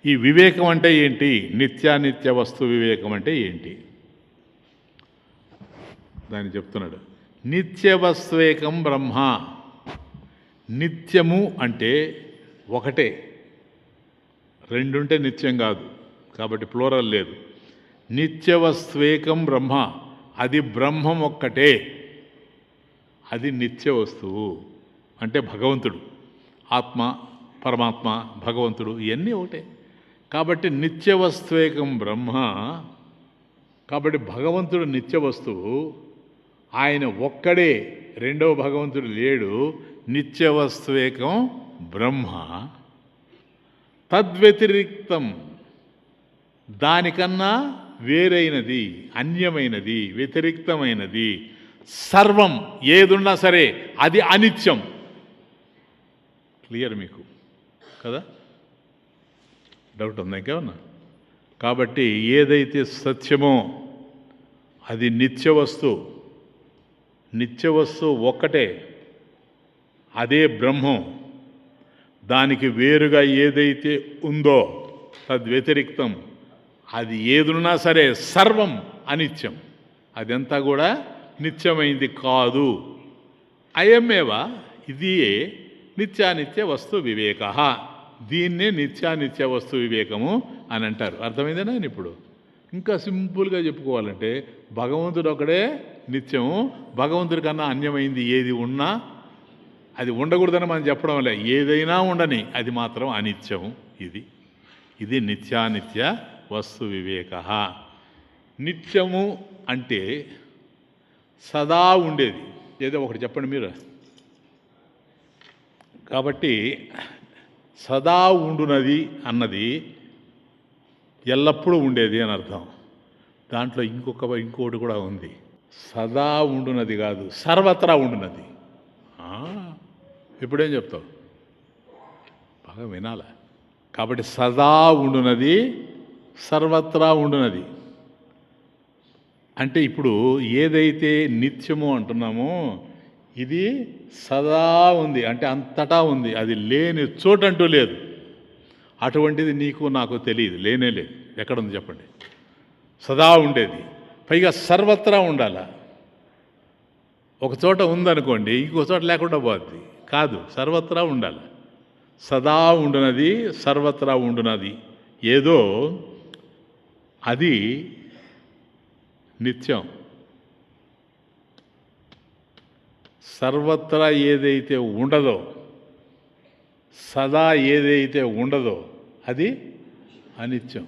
ఈ వివేకం అంటే ఏంటి, నిత్యానిత్య వస్తు వివేకం అంటే ఏంటి దాన్ని చెప్తున్నాడు. నిత్యవస్త్వేకం బ్రహ్మ. నిత్యము అంటే ఒకటే, రెండుంటే నిత్యం కాదు, కాబట్టి ప్లూరల్ లేదు. నిత్యవస్త్వేకం బ్రహ్మ, అది బ్రహ్మం ఒక్కటే, అది నిత్య వస్తువు. అంటే భగవంతుడు, ఆత్మ, పరమాత్మ, భగవంతుడు ఇవన్నీ ఒకటే. కాబట్టి నిత్యవస్త్వేకం బ్రహ్మ. కాబట్టి భగవంతుడు నిత్య వస్తువు, ఆయన ఒక్కడే, రెండవ భగవంతుడు లేడు. నిత్యవస్త్వేకం బ్రహ్మ. తద్వ్యతిరిక్తం, దానికన్నా వేరైనది, అన్యమైనది, వ్యతిరిక్తమైనది సర్వం ఏదున్నా సరే అది అనిత్యం. క్లియర్ మీకు కదా? డౌట్ ఉందా ఇంకేమన్నా? కాబట్టి ఏదైతే సత్యమో అది నిత్య వస్తువు. నిత్య వస్తువు ఒక్కటే, అదే బ్రహ్మం. దానికి వేరుగా ఏదైతే ఉందో తద్వ్యతిరిక్తం, అది ఏదున్నా సరే సర్వం అనిత్యం. అదంతా కూడా నిత్యమైంది కాదు. అయమేవా, ఇది నిత్యానిత్య వస్తు వివేక. దీన్నే నిత్యానిత్య వస్తు వివేకము అని అంటారు. అర్థమైందేనా? ఇప్పుడు ఇంకా సింపుల్గా చెప్పుకోవాలంటే భగవంతుడు ఒకడే నిత్యము, భగవంతుడి కన్నా అన్యమైంది ఏది ఉన్నా అది ఉండకూడదని మనం చెప్పడం లే. ఏదైనా ఉండని, అది మాత్రం అనిత్యము. ఇది నిత్యానిత్య వస్తు వివేక. నిత్యము అంటే సదా ఉండేది. ఏదో ఒకటి చెప్పండి మీరు. కాబట్టి సదా ఉండునది అన్నది ఎల్లప్పుడూ ఉండేది అని అర్థం. దాంట్లో ఇంకోటి కూడా ఉంది. సదా ఉండునది కాదు, సర్వత్రా ఉండునది. ఇప్పుడేం చెప్తావు? బాగా వినాల. కాబట్టి సదా ఉండునది, సర్వత్రా ఉండునది అంటే ఇప్పుడు ఏదైతే నిత్యము అంటున్నామో ఇది సదా ఉంది, అంటే అంతటా ఉంది. అది లేని చోటంటూ లేదు. అటువంటిది నీకు నాకు తెలియదు, లేనే లేదు. ఎక్కడుంది చెప్పండి? సదా ఉండేది, పైగా సర్వత్రా ఉండాల. ఒక చోట ఉందనుకోండి, ఇంకో చోట లేకుండా పోద్ది. కాదు, సర్వత్రా ఉండాలి. సదా ఉండునది, సర్వత్రా ఉండునది ఏదో అది నిత్యం. సర్వత్రా ఏదైతే ఉండదో, సదా ఏదైతే ఉండదో అది అనిత్యం.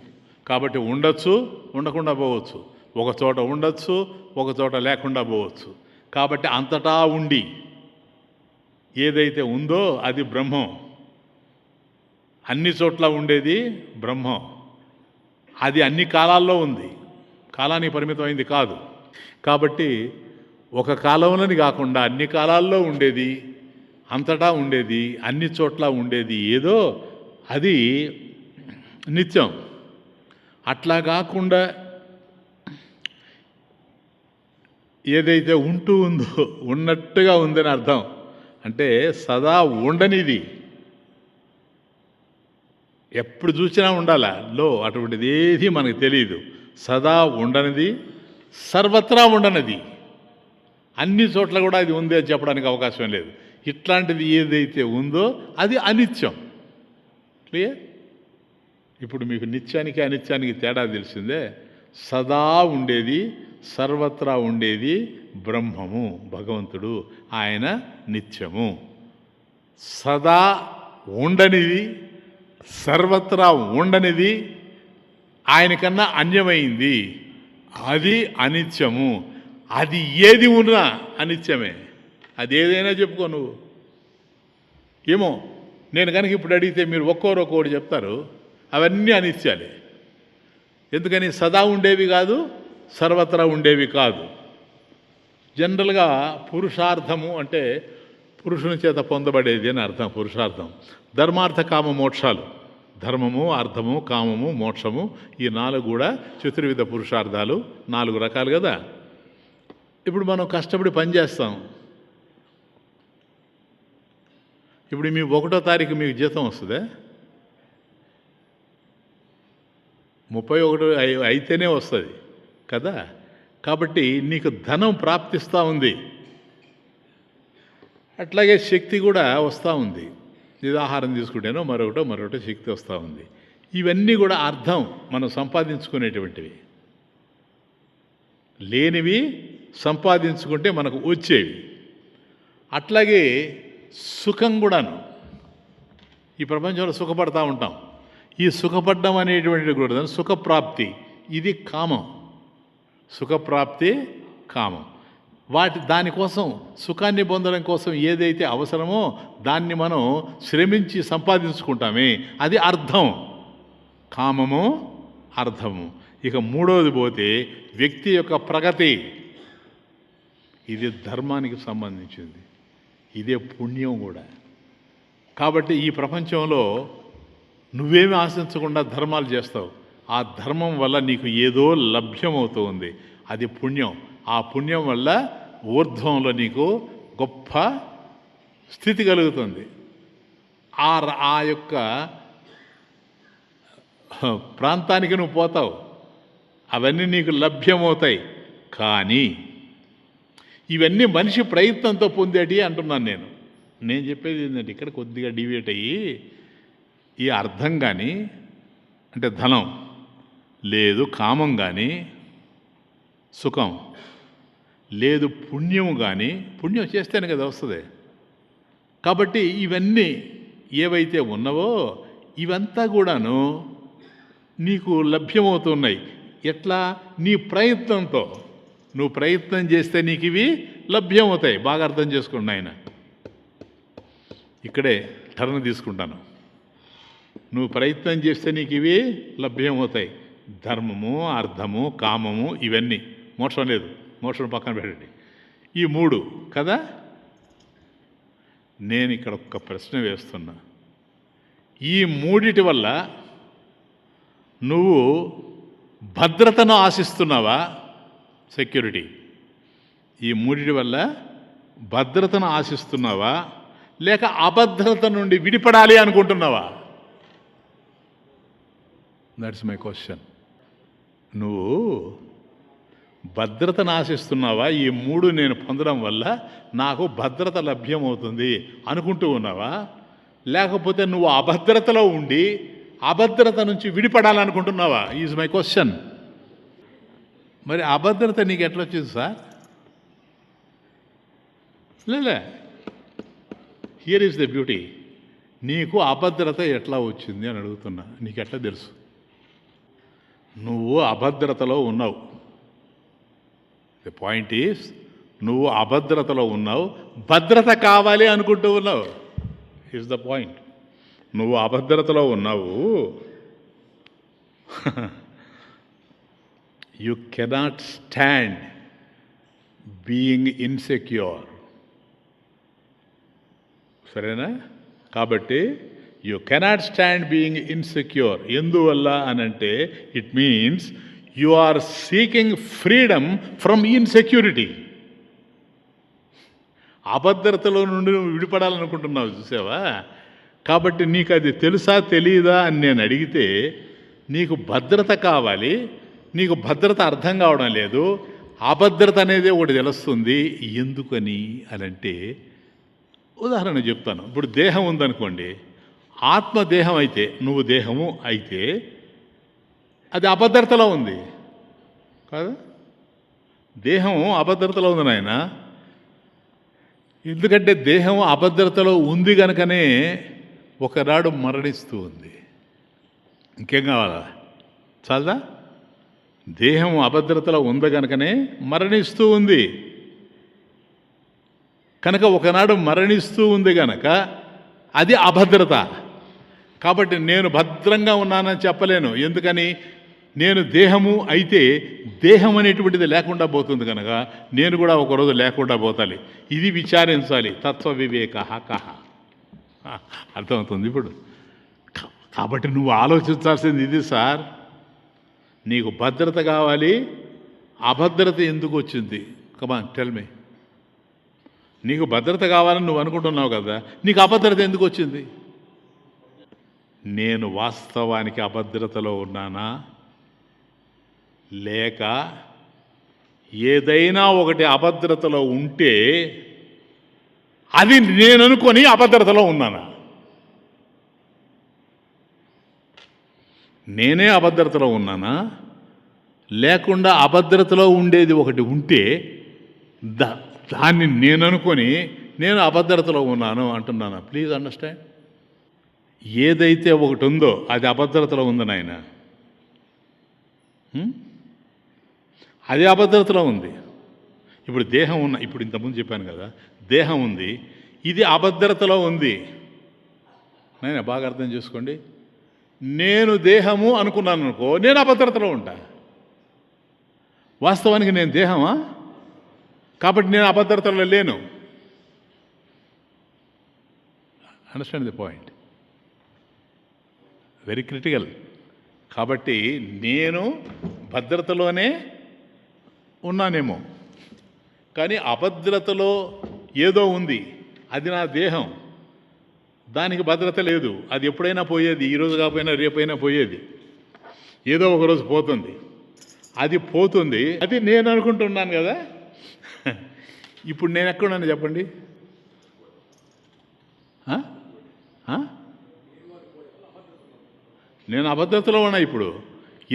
కాబట్టి ఉండొచ్చు, ఉండకుండా పోవచ్చు, ఒక చోట ఉండొచ్చు, ఒక చోట లేకుండా పోవచ్చు. కాబట్టి అంతటా ఉండి ఏదైతే ఉందో అది బ్రహ్మం. అన్ని చోట్ల ఉండేది బ్రహ్మం. అది అన్ని కాలాల్లో ఉంది, కాలానికి పరిమితమైంది కాదు. కాబట్టి ఒక కాలంలోని కాకుండా అన్ని కాలాల్లో ఉండేది, అంతటా ఉండేది, అన్ని చోట్ల ఉండేది ఏదో అది నిత్యం. అట్లా కాకుండా ఏదైతే ఉంటూ ఉందో ఉన్నట్టుగా ఉందని అర్థం. అంటే సదా ఉండనిది, ఎప్పుడు చూసినా ఉండాలా అటువంటిది ఏది మనకు తెలియదు. సదా ఉండనిది, సర్వత్రా ఉండనిది, అన్ని చోట్ల కూడా అది ఉంది అని చెప్పడానికి అవకాశం లేదు. ఇట్లాంటిది ఏదైతే ఉందో అది అనిత్యం. క్లియర్? ఇప్పుడు మీకు నిత్యానికి అనిత్యానికి తేడా తెలిసిందే. సదా ఉండేది, సర్వత్రా ఉండేది బ్రహ్మము, భగవంతుడు, ఆయన నిత్యము. సదా ఉండనిది, సర్వత్రా ఉండనిది, ఆయనకన్నా అన్యమైంది, అది అనిత్యము. అది ఏది ఉన్నా అనిత్యమే. అది ఏదైనా చెప్పుకో నువ్వు. ఏమో నేను కనుక ఇప్పుడు అడిగితే మీరు ఒక్కొక్కటి చెప్తారు, అవన్నీ అనిత్యాలే. ఎందుకని? సదా ఉండేవి కాదు, సర్వత్రా ఉండేవి కాదు. జనరల్గా పురుషార్థము అంటే పురుషుని చేత పొందబడేది అని అర్థం. పురుషార్థం ధర్మార్థ కామ మోక్షాలు. ధర్మము, అర్థము, కామము, మోక్షము, ఈ 4 కూడా చతుర్విధ పురుషార్థాలు. 4 రకాలు కదా. ఇప్పుడు మనం కష్టపడి పనిచేస్తాం. ఇప్పుడు మీ 1వ తారీఖు మీకు జీతం వస్తుందా? 31 అయితేనే వస్తుంది కదా. కాబట్టి నీకు ధనం ప్రాప్తిస్తూ ఉంది, అట్లాగే శక్తి కూడా వస్తూ ఉంది. ఇది ఆహారం తీసుకుంటేనో మరొకటో శక్తి వస్తూ ఉంది. ఇవన్నీ కూడా అర్థం మనం సంపాదించుకునేటువంటివి. లేనివి సంపాదించుకుంటే మనకు వచ్చేవి. అట్లాగే సుఖం కూడాను. ఈ ప్రపంచంలో సుఖపడతా ఉంటాం. ఈ సుఖపడ్డం అనేటువంటిది కూడా సుఖప్రాప్తి, ఇది కామం. సుఖప్రాప్తి కామం. దానికోసం, సుఖాన్ని పొందడం కోసం ఏదైతే అవసరమో దాన్ని మనం శ్రమించి సంపాదించుకుంటామే, అది అర్థం. కామము, అర్థము. ఇక 3వది పోతే వ్యక్తి యొక్క ప్రగతి. ఇది ధర్మానికి సంబంధించింది, ఇదే పుణ్యం కూడా. కాబట్టి ఈ ప్రపంచంలో నువ్వేమి ఆశించకుండా ధర్మాలు చేస్తావు. ఆ ధర్మం వల్ల నీకు ఏదో లభ్యమవుతూ ఉంది, అది పుణ్యం. ఆ పుణ్యం వల్ల ఊర్ధ్వంలో నీకు గొప్ప స్థితి కలుగుతుంది. ఆ యొక్క ప్రాంతానికి నువ్వు పోతావు, అవన్నీ నీకు లభ్యమవుతాయి. కానీ ఇవన్నీ మనిషి ప్రయత్నంతో పొందేటి అంటున్నాను నేను చెప్పేది ఏంటంటే, ఇక్కడ కొద్దిగా డివియేట్ అయ్యి ఈ అర్థం కానీ, అంటే ధనం లేదు, కామం కానీ, సుఖం లేదు, పుణ్యం కానీ, పుణ్యం చేస్తేనే కదా వస్తుంది. కాబట్టి ఇవన్నీ ఏవైతే ఉన్నావో ఇవంతా కూడాను నీకు లభ్యమవుతున్నాయి. ఎట్లా? నీ ప్రయత్నంతో. నువ్వు ప్రయత్నం చేస్తే నీకు ఇవి లభ్యమవుతాయి. బాగా అర్థం చేసుకోండి ఆయన. ఇక్కడే టర్న్ తీసుకుంటాను. నువ్వు ప్రయత్నం చేస్తే నీకు ఇవి లభ్యమవుతాయి. ధర్మము, అర్థము, కామము, ఇవన్నీ. మోక్షం లేదు, మోక్షం పక్కన పెట్టండి. ఈ 3 కదా. నేను ఇక్కడ ఒక ప్రశ్న వేస్తున్నా. ఈ 3 వల్ల నువ్వు భద్రతను ఆశిస్తున్నావా? సెక్యూరిటీ. ఈ 3 వల్ల భద్రతను ఆశిస్తున్నావా, లేక అభద్రత నుండి విడిపడాలి అనుకుంటున్నావా? That's my question. నువ్వు భద్రతను ఆశిస్తున్నావా? ఈ 3 నేను పొందడం వల్ల నాకు భద్రత లభ్యమవుతుంది అనుకుంటూ ఉన్నావా? లేకపోతే నువ్వు అభద్రతలో ఉండి అభద్రత నుంచి విడిపడాలనుకుంటున్నావా ఈజ్ మై క్వశ్చన్. మరి అభద్రత నీకు ఎట్లా వచ్చింది సార్? లే, హియర్ ఈజ్ ద బ్యూటీ. నీకు అభద్రత ఎట్లా వచ్చింది అని అడుగుతున్నా. నీకు ఎట్లా తెలుసు? నువ్వు అభద్రతలో ఉన్నావు. ది పాయింట్ ఈస్, నువ్వు అభద్రతలో ఉన్నావు, భద్రత కావాలి అనుకుంటూ ఉన్నావు. Is the point. నువ్వు అభద్రతలో ఉన్నావు. You cannot stand being insecure. సరేనా? కాబట్టి you cannot stand being insecure. ఎందువల్ల అనంటే it means you are seeking freedom from insecurity. అభద్రతలో నుండి నువ్వు విడిపడాలనుకుంటున్నావు, చూసావా? కాబట్టి నీకు అది తెలుసా తెలియదా అని నేను అడిగితే, నీకు భద్రత కావాలి, నీకు భద్రత అర్థం కావడం లేదు, అభద్రత అనేది ఒకటి తెలుస్తుంది. ఎందుకని అనంటే, ఉదాహరణ చెప్తాను. ఇప్పుడు దేహం ఉందనుకోండి, ఆత్మదేహం అయితే, నువ్వు దేహము అయితే అది అభద్రతలో ఉంది కాదా? దేహం అభద్రతలో ఉంది నాయన. ఎందుకంటే దేహం అభద్రతలో ఉంది కనుకనే ఒకనాడు మరణిస్తూ ఉంది. ఇంకేం కావాలా? చాలదా? దేహం అభద్రతలో ఉంది కనుకనే మరణిస్తూ ఉంది. కనుక ఒకనాడు మరణిస్తూ ఉంది కనుక అది అభద్రత. కాబట్టి నేను భద్రంగా ఉన్నానని చెప్పలేను. ఎందుకని? నేను దేహము అయితే దేహం అనేటువంటిది లేకుండా పోతుంది కనుక నేను కూడా ఒకరోజు లేకుండా పోతాలి. ఇది విచారించాలి. తత్వ వివేక కహ. అర్థమవుతుంది ఇప్పుడు. కాబట్టి నువ్వు ఆలోచించాల్సింది ఇది సార్. నీకు భద్రత కావాలి, అభద్రత ఎందుకు వచ్చింది? Come on tell me. నీకు భద్రత కావాలని నువ్వు అనుకుంటున్నావు కదా, నీకు అభద్రత ఎందుకు వచ్చింది? నేను వాస్తవానికి అభద్రతలో ఉన్నానా, లేక ఏదైనా ఒకటి అభద్రతలో ఉంటే అది నేను అనుకొని అభద్రతలో ఉన్నానా? నేనే అభద్రతలో ఉన్నానా, లేకుండా అభద్రతలో ఉండేది ఒకటి ఉంటే దాన్ని నేను అనుకొని నేను అభద్రతలో ఉన్నాను అంటున్నాను? Please understand. ఏదైతే ఒకటి ఉందో అది అభద్రతలో ఉంది నాయన. అది అభద్రతలో ఉంది. ఇప్పుడు దేహం ఇప్పుడు ఇంతకుముందు చెప్పాను కదా, దేహం ఉంది, ఇది అభద్రతలో ఉంది. నాయన బాగా అర్థం చేసుకోండి. నేను దేహము అనుకున్నాను అనుకో, నేను అభద్రతలో ఉంటా. వాస్తవానికి నేను దేహమా? కాబట్టి నేను అభద్రతలో లేను. Understand the point. Very critical. కాబట్టి నేను భద్రతలోనే ఉన్నానేమో, కానీ అభద్రతలో ఏదో ఉంది, అది నా దేహం. దానికి భద్రత లేదు. అది ఎప్పుడైనా పోయేది, ఈరోజు కాకపోయినా రేపైనా పోయేది. ఏదో ఒకరోజు పోతుంది. అది పోతుంది, అది నేను అనుకుంటున్నాను కదా. ఇప్పుడు నేను ఎక్కడున్నాను చెప్పండి? నేను అభద్రతలో ఉన్నా. ఇప్పుడు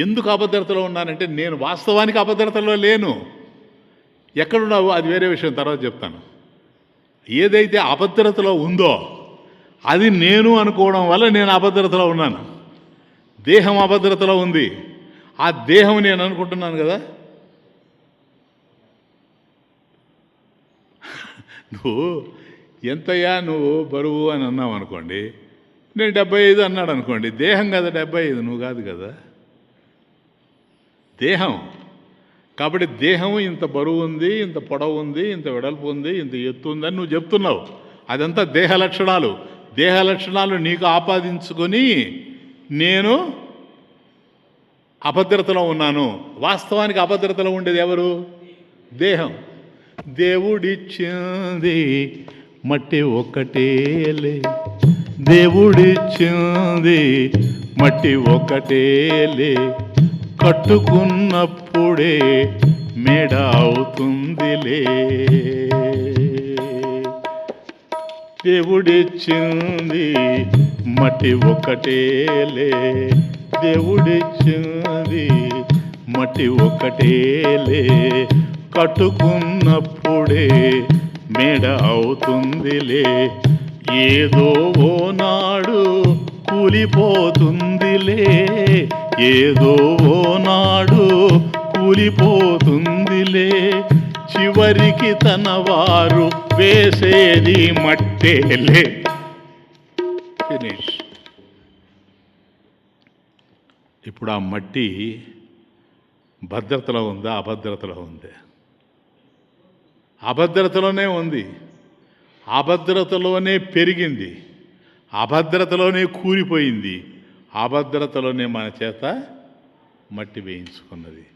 ఎందుకు అభద్రతలో ఉన్నానంటే నేను వాస్తవానికి అభద్రతలో లేను. ఎక్కడున్నావు అది వేరే విషయం, తర్వాత చెప్తాను. ఏదైతే అభద్రతలో ఉందో అది నేను అనుకోవడం వల్ల నేను అభద్రతలో ఉన్నాను. దేహం అభద్రతలో ఉంది, ఆ దేహం నేను అనుకుంటున్నాను కదా. నువ్వు ఎంతయ్యా నువ్వు బరువు అని అన్నావు అనుకోండి, నేను 75 అన్నాడు అనుకోండి, దేహం కదా 75, నువ్వు కాదు కదా, దేహం. కాబట్టి దేహం ఇంత బరువు ఉంది, ఇంత పొడవు ఉంది, ఇంత వెడల్పు ఉంది, ఇంత ఎత్తు ఉందని నువ్వు చెప్తున్నావు. అదంతా దేహ లక్షణాలు. దేహ లక్షణాలు నీకు ఆపాదించుకొని నేను అభద్రతలో ఉన్నాను. వాస్తవానికి అభద్రతలో ఉండేది ఎవరు? దేహం. దేవుడిచ్చింది మట్టి ఒక్కటేలే, దేవుడిచ్చింది మట్టి ఒక్కటేలే, కట్టుకున్నప్పుడే మేడ అవుతుందిలే. దేవుడిచ్చింది మట్టి ఒక్కటేలే, దేవుడిచ్చింది మట్టి ఒక్కటేలే, కట్టుకున్నప్పుడే మేడ అవుతుందిలే, ఏదో ఓ నాడు కూలిపోతుందిలే, ఏదో ఓ నాడు కూలిపోతుందిలే, చివరికి తన వారు వేసేది మట్టేలే. ఫినిష్. ఇప్పుడు ఆ మట్టి భద్రతలో ఉందా, అభద్రతలో ఉంది? అభద్రతలోనే ఉంది, అభద్రతలోనే పెరిగింది, అభద్రతలోనే కూలిపోయింది, అభద్రతలోనే మన చేత మట్టి వేయించుకున్నది.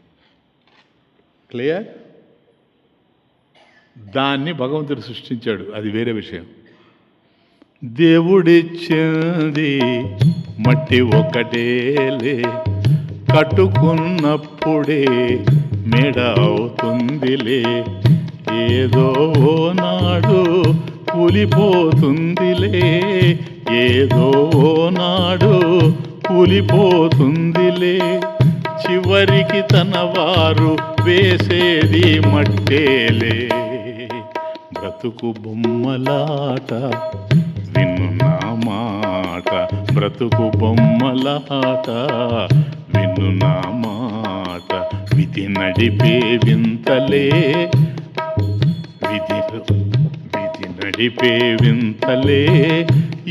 క్లియర్? దాన్ని భగవంతుడు సృష్టించాడు, అది వేరే విషయం. దేవుడిచ్చింది మట్టి ఒక్కటేలే, కట్టుకున్నప్పుడే మేడ అవుతుందిలే, ఏదో నాడు కూలిపోతుందిలే, ఏదో నాడు కూలిపోతుందిలే, చివరికి తన వారు వేసేది మట్టేలే. బ్రతుకు బొమ్మలాట విను నా మాట, బ్రతుకు బొమ్మలాట విను నా మాట, విధి నడిపే వింతలే, విధి నడిపే వింతలే,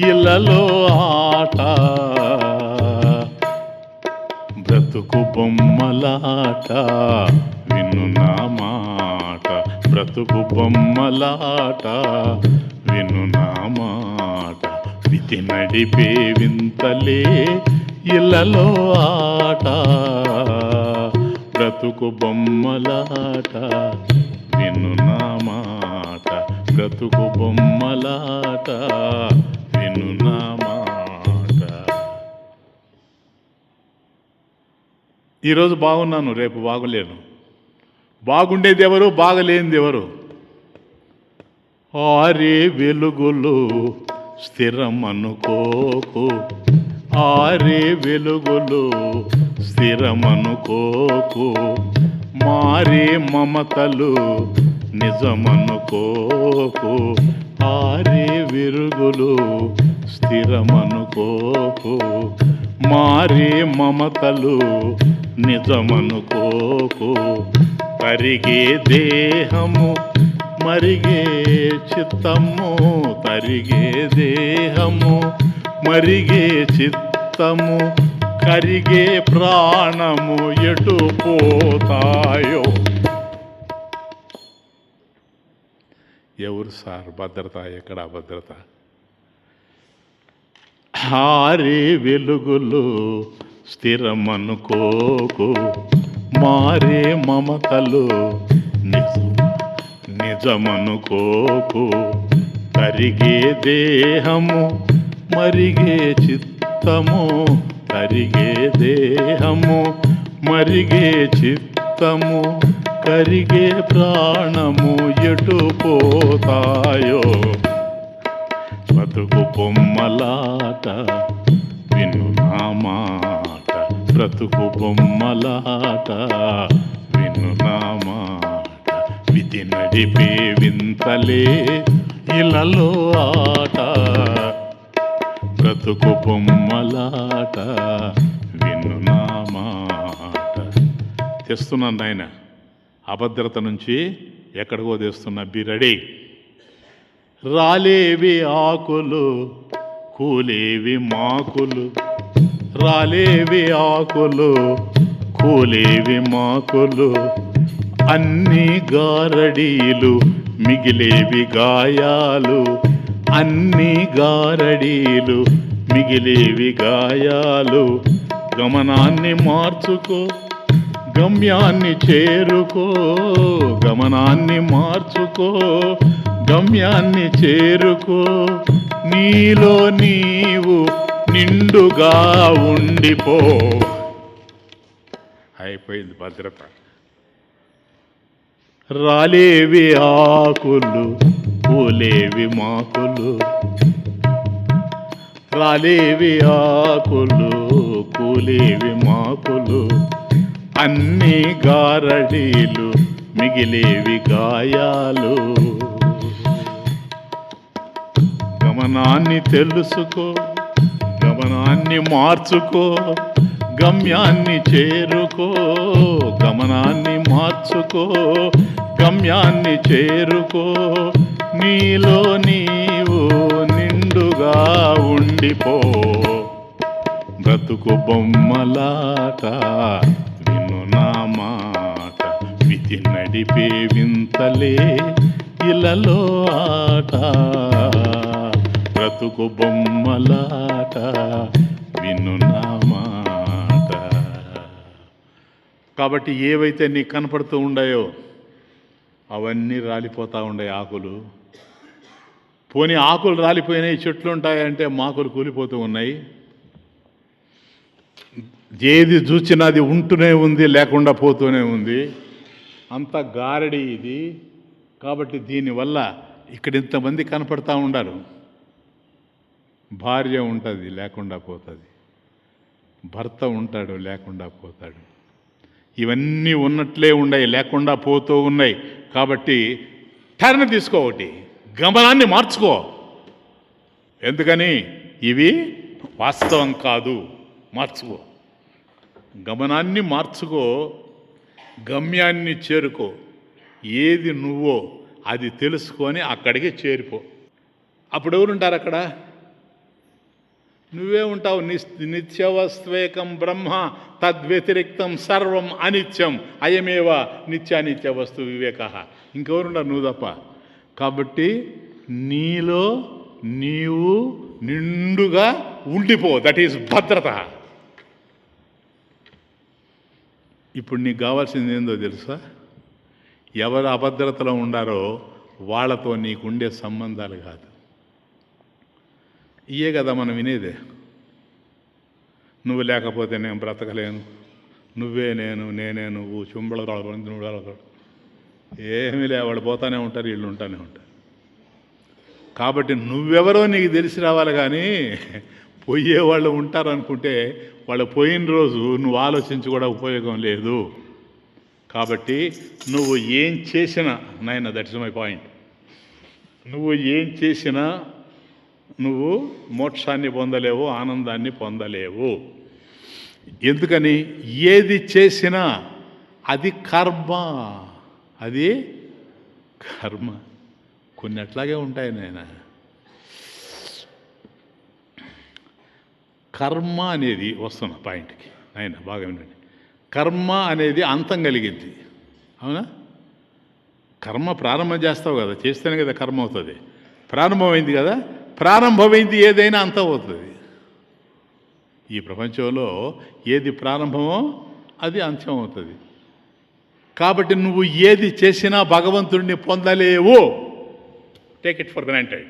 ఇళ్ళలో ఆట. బ్రతుకు బొమ్మలాట విను నా మాట, బ్రతుకు బొమ్మలాట విను నా మాట, విధి నడిపే వింతలే, ఇళ్ళలో ఆట. బ్రతుకు బొమ్మలాట విను నా మాట, బ్రతుకు బొమ్మలాట విను నా మాట. ఈరోజు బాగున్నాను, రేపు బాగులేను. బాగుండేది ఎవరు, బాగలేనిది ఎవరు? ఆరే వెలుగులు స్థిరమనుకోకు, ఆరే వెలుగులు స్థిరమనుకోకు, మారే మమతలు నిజమనుకోకు, ఆరే వెలుగులు స్థిరమనుకోకు, మారే మమతలు నిజమనుకోకు, తరిగే దేహము మరిగే చిత్తము, తరిగే దేహము మరిగే చిత్తము, కరిగే ప్రాణము ఎటు పోతాయో. ఎవరు సార్ భద్రత, ఎక్కడ భద్రత? ఆరే వెలుగులు స్థిరమనుకోకు, మారే మమతలు నిజమనుకోకు, కరిగే దేహము మరిగే చిత్తము, కరిగే దేహము మరిగే చిత్తము, కరిగే ప్రాణము ఎటు పోతాయో. బ్రతుకు బొమ్మలాట విను నా మాట, బ్రతుకు బొమ్మలాట విను నా మాట, విధి నడిపే వింతలే, ఇళ్ళలో ఆట. బ్రతుకు బొమ్మలాట విను నా మాట. తెస్తున్నాను నాయన, అభద్రత నుంచి ఎక్కడికో తెస్తున్నా, బి రెడీ. రాలేవి ఆకులు కూలేవి మాకులు, రాలేవి ఆకులు కూలేవి మాకులు, అన్ని గారడీలు మిగిలేవి గాయాలు, అన్ని గారడీలు మిగిలేవి గాయాలు, గమనాన్ని మార్చుకో గమ్యాన్ని చేరుకో, గమనాన్ని మార్చుకో గమ్యాన్ని చేరుకో, నీలో నీవు నిండుగా ఉండిపో. అయిపోయింది భద్రత. రాలేవి ఆకులు పూలేవి మాకులు, రాలేవి ఆకులు, కూలేవి మాకులు, అన్నీ గారడీలు, మిగిలేవి గాయాలు. గమనాన్ని తెలుసుకో, గమనాన్ని మార్చుకో, గమ్యాన్ని చేరుకో, గమనాన్ని మార్చుకో, గమ్యాన్ని చేరుకో. నీలో నీవు నిండుగా ఉండిపో. బ్రతుకు బొమ్మలాట, విను నా మాట, విధి నడిపే వింతలే ఇలలో ఆట. బ్రతుకు బొమ్మలాట, విను నా మాట. కాబట్టి ఏవైతే నీకు కనపడుతూ ఉండాయో అవన్నీ రాలిపోతూ ఉండే ఆకులు. పోనీ ఆకులు రాలిపోయినాయి, చెట్లు ఉంటాయంటే మాకులు కూలిపోతూ ఉన్నాయి. ఏది చూసినా అది ఉంటూనే ఉంది, లేకుండా పోతూనే ఉంది. అంత గారడి ఇది. కాబట్టి దీనివల్ల ఇక్కడ ఇంతమంది కనపడతా ఉండారు. భార్య ఉంటుంది, లేకుండా పోతుంది. భర్త ఉంటాడు, లేకుండా పోతాడు. ఇవన్నీ ఉన్నట్లే ఉన్నాయి, లేకుండా పోతూ ఉన్నాయి. కాబట్టి టర్న్ తీసుకో, ఒకటి గమనాన్ని మార్చుకో. ఎందుకని ఇవి వాస్తవం కాదు, మార్చుకో. గమనాన్ని మార్చుకో, గమ్యాన్ని చేరుకో. ఏది నువ్వో అది తెలుసుకొని అక్కడికి చేరిపో. అప్పుడు ఎవరుంటారు అక్కడ? నువ్వే ఉంటావు. నిత్యవస్త్వేకం బ్రహ్మ తద్వ్యతిరిక్తం సర్వం అనిత్యం అయమేవ నిత్యానిత్య వస్తు వివేక. ఇంకెవరుంటారు? నువ్వు తప్ప. కాబట్టి నీలో నీవు నిండుగా ఉండిపో. దట్ ఈజ్ భద్రత. ఇప్పుడు నీకు కావాల్సింది ఏందో తెలుసా? ఎవరు అభద్రతలో ఉండారో వాళ్ళతో నీకుండే సంబంధాలు కాదు. ఇయే కదా మనం వినేదే. నువ్వు లేకపోతే నేను బ్రతకలేను, నువ్వే నేను, నేనే నువ్వు, చుంబళ ఏమీ లే. వాళ్ళు పోతానే ఉంటారు, వీళ్ళు ఉంటానే ఉంటారు. కాబట్టి నువ్వెవరో నీకు తెలిసి రావాలి. కానీ పోయేవాళ్ళు ఉంటారనుకుంటే వాళ్ళు పోయిన రోజు నువ్వు ఆలోచించి కూడా ఉపయోగం లేదు. కాబట్టి నువ్వు ఏం చేసినా నాయన, దట్స్ మై పాయింట్, నువ్వు ఏం చేసినా నువ్వు మోక్షాన్ని పొందలేవు, ఆనందాన్ని పొందలేవు. ఎందుకని? ఏది చేసినా అది కర్మ. అది కర్మ. కొన్ని అట్లాగే ఉంటాయి నాయన. కర్మ అనేది వస్తున్న పాయింట్కి నాయన బాగా వినండి. కర్మ అనేది అంతం కలిగింది, అవునా? కర్మ ప్రారంభం చేస్తావు కదా, చేస్తేనే కదా కర్మ అవుతుంది. ప్రారంభమైంది కదా, ప్రారంభమైంది ఏదైనా అంతం అవుతుంది. ఈ ప్రపంచంలో ఏది ప్రారంభమో అది అంత్యం అవుతుంది. కాబట్టి నువ్వు ఏది చేసినా భగవంతుడిని పొందలేవు. Take it for granted.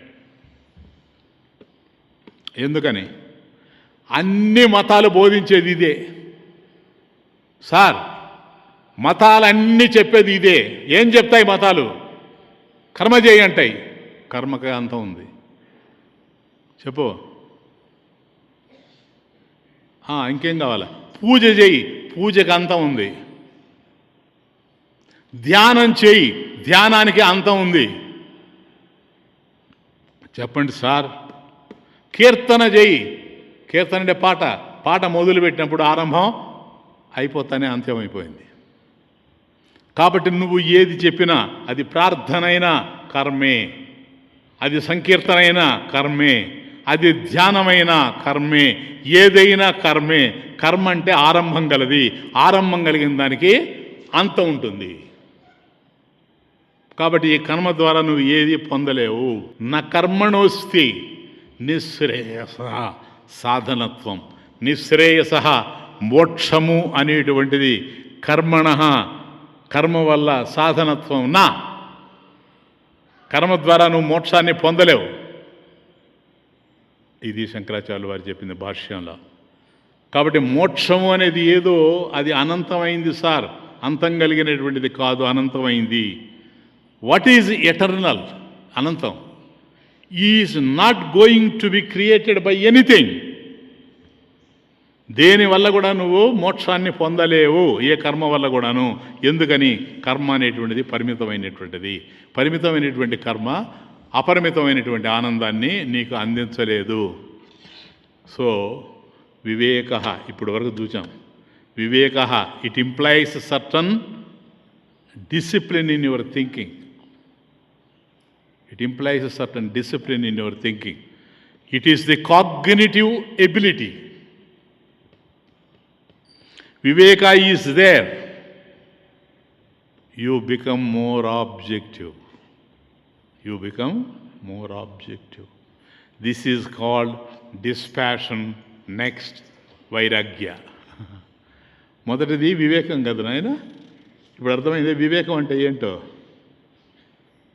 ఎందుకని? అన్ని మతాలు బోధించేది ఇదే సార్. మతాలన్నీ చెప్పేది ఇదే. ఏం చెప్తాయి మతాలు? కర్మ చేయి అంటాయి. కర్మకే అంతం ఉంది. చెప్పు. ఇంకేం కావాలా? పూజ చేయి, పూజకి అంతం ఉంది. ధ్యానం చేయి, ధ్యానానికి అంతం ఉంది. చెప్పండి సార్. కీర్తన చేయి, కీర్తన అంటే పాట, పాట మొదలుపెట్టినప్పుడు ఆరంభం అయిపోతానే అంత్యం అయిపోయింది. కాబట్టి నువ్వు ఏది చెప్పినా అది ప్రార్థనైనా కర్మే, అది సంకీర్తనైనా కర్మే, అది ధ్యానమైన కర్మే, ఏదైనా కర్మే. కర్మ అంటే ఆరంభం కలది. ఆరంభం కలిగిన దానికి అంతం ఉంటుంది. కాబట్టి ఈ కర్మ ద్వారా నువ్వు ఏది పొందలేవు. నా కర్మణోస్తి నిశ్రేయస సాధనత్వం. నిశ్రేయస మోక్షము అనేటువంటిది కర్మణ, కర్మ వల్ల సాధనత్వం. నా కర్మ ద్వారా నువ్వు మోక్షాన్ని పొందలేవు. ఇది శంకరాచార్యులు వారు చెప్పింది భాష్యంలో. కాబట్టి మోక్షము అనేది ఏదో అది అనంతమైంది సార్, అంతం కలిగినటువంటిది కాదు, అనంతమైంది. వాట్ ఈజ్ ఎటర్నల్ అనంతం. Is not going to be created by anything. దేనివల్ల కూడా నువ్వు మోక్షాన్ని పొందలేవు, ఏ కర్మ వల్ల కూడాను. ఎందుకని? కర్మ అనేటువంటిది పరిమితమైనటువంటిది. పరిమితమైనటువంటి కర్మ అపరిమితమైనటువంటి ఆనందాన్ని నీకు అందించలేదు. సో వివేక, ఇప్పుడు వరకు చూచాం. వివేక, it implies certain discipline in your thinking. It implies a certain discipline in your thinking. It is the cognitive ability. Viveka is there. You become more objective. You become more objective. This is called dispassion. Next, vairagya. మొదటిది వివేకం కదా నాయన. ఇప్పుడు అర్థమైంది వివేకం అంటే ఏంటో.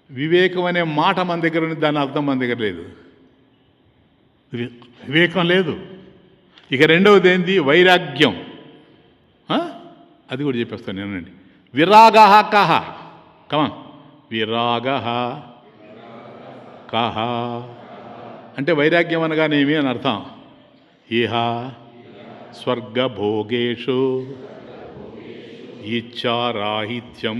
వివేకం అనే మాట మన దగ్గర ఉంది, దాని అర్థం మన దగ్గర లేదు. వివేకం లేదు. ఇక రెండవది ఏంది? వైరాగ్యం. అది కూడా చెప్పేస్తాను నేనండి. విరాగ కహ, కమా, విరాగ కహ అంటే వైరాగ్యం అనగానేమి అని అర్థం. ఇహ స్వర్గభోగేషు ఇచ్ఛారాహిత్యం.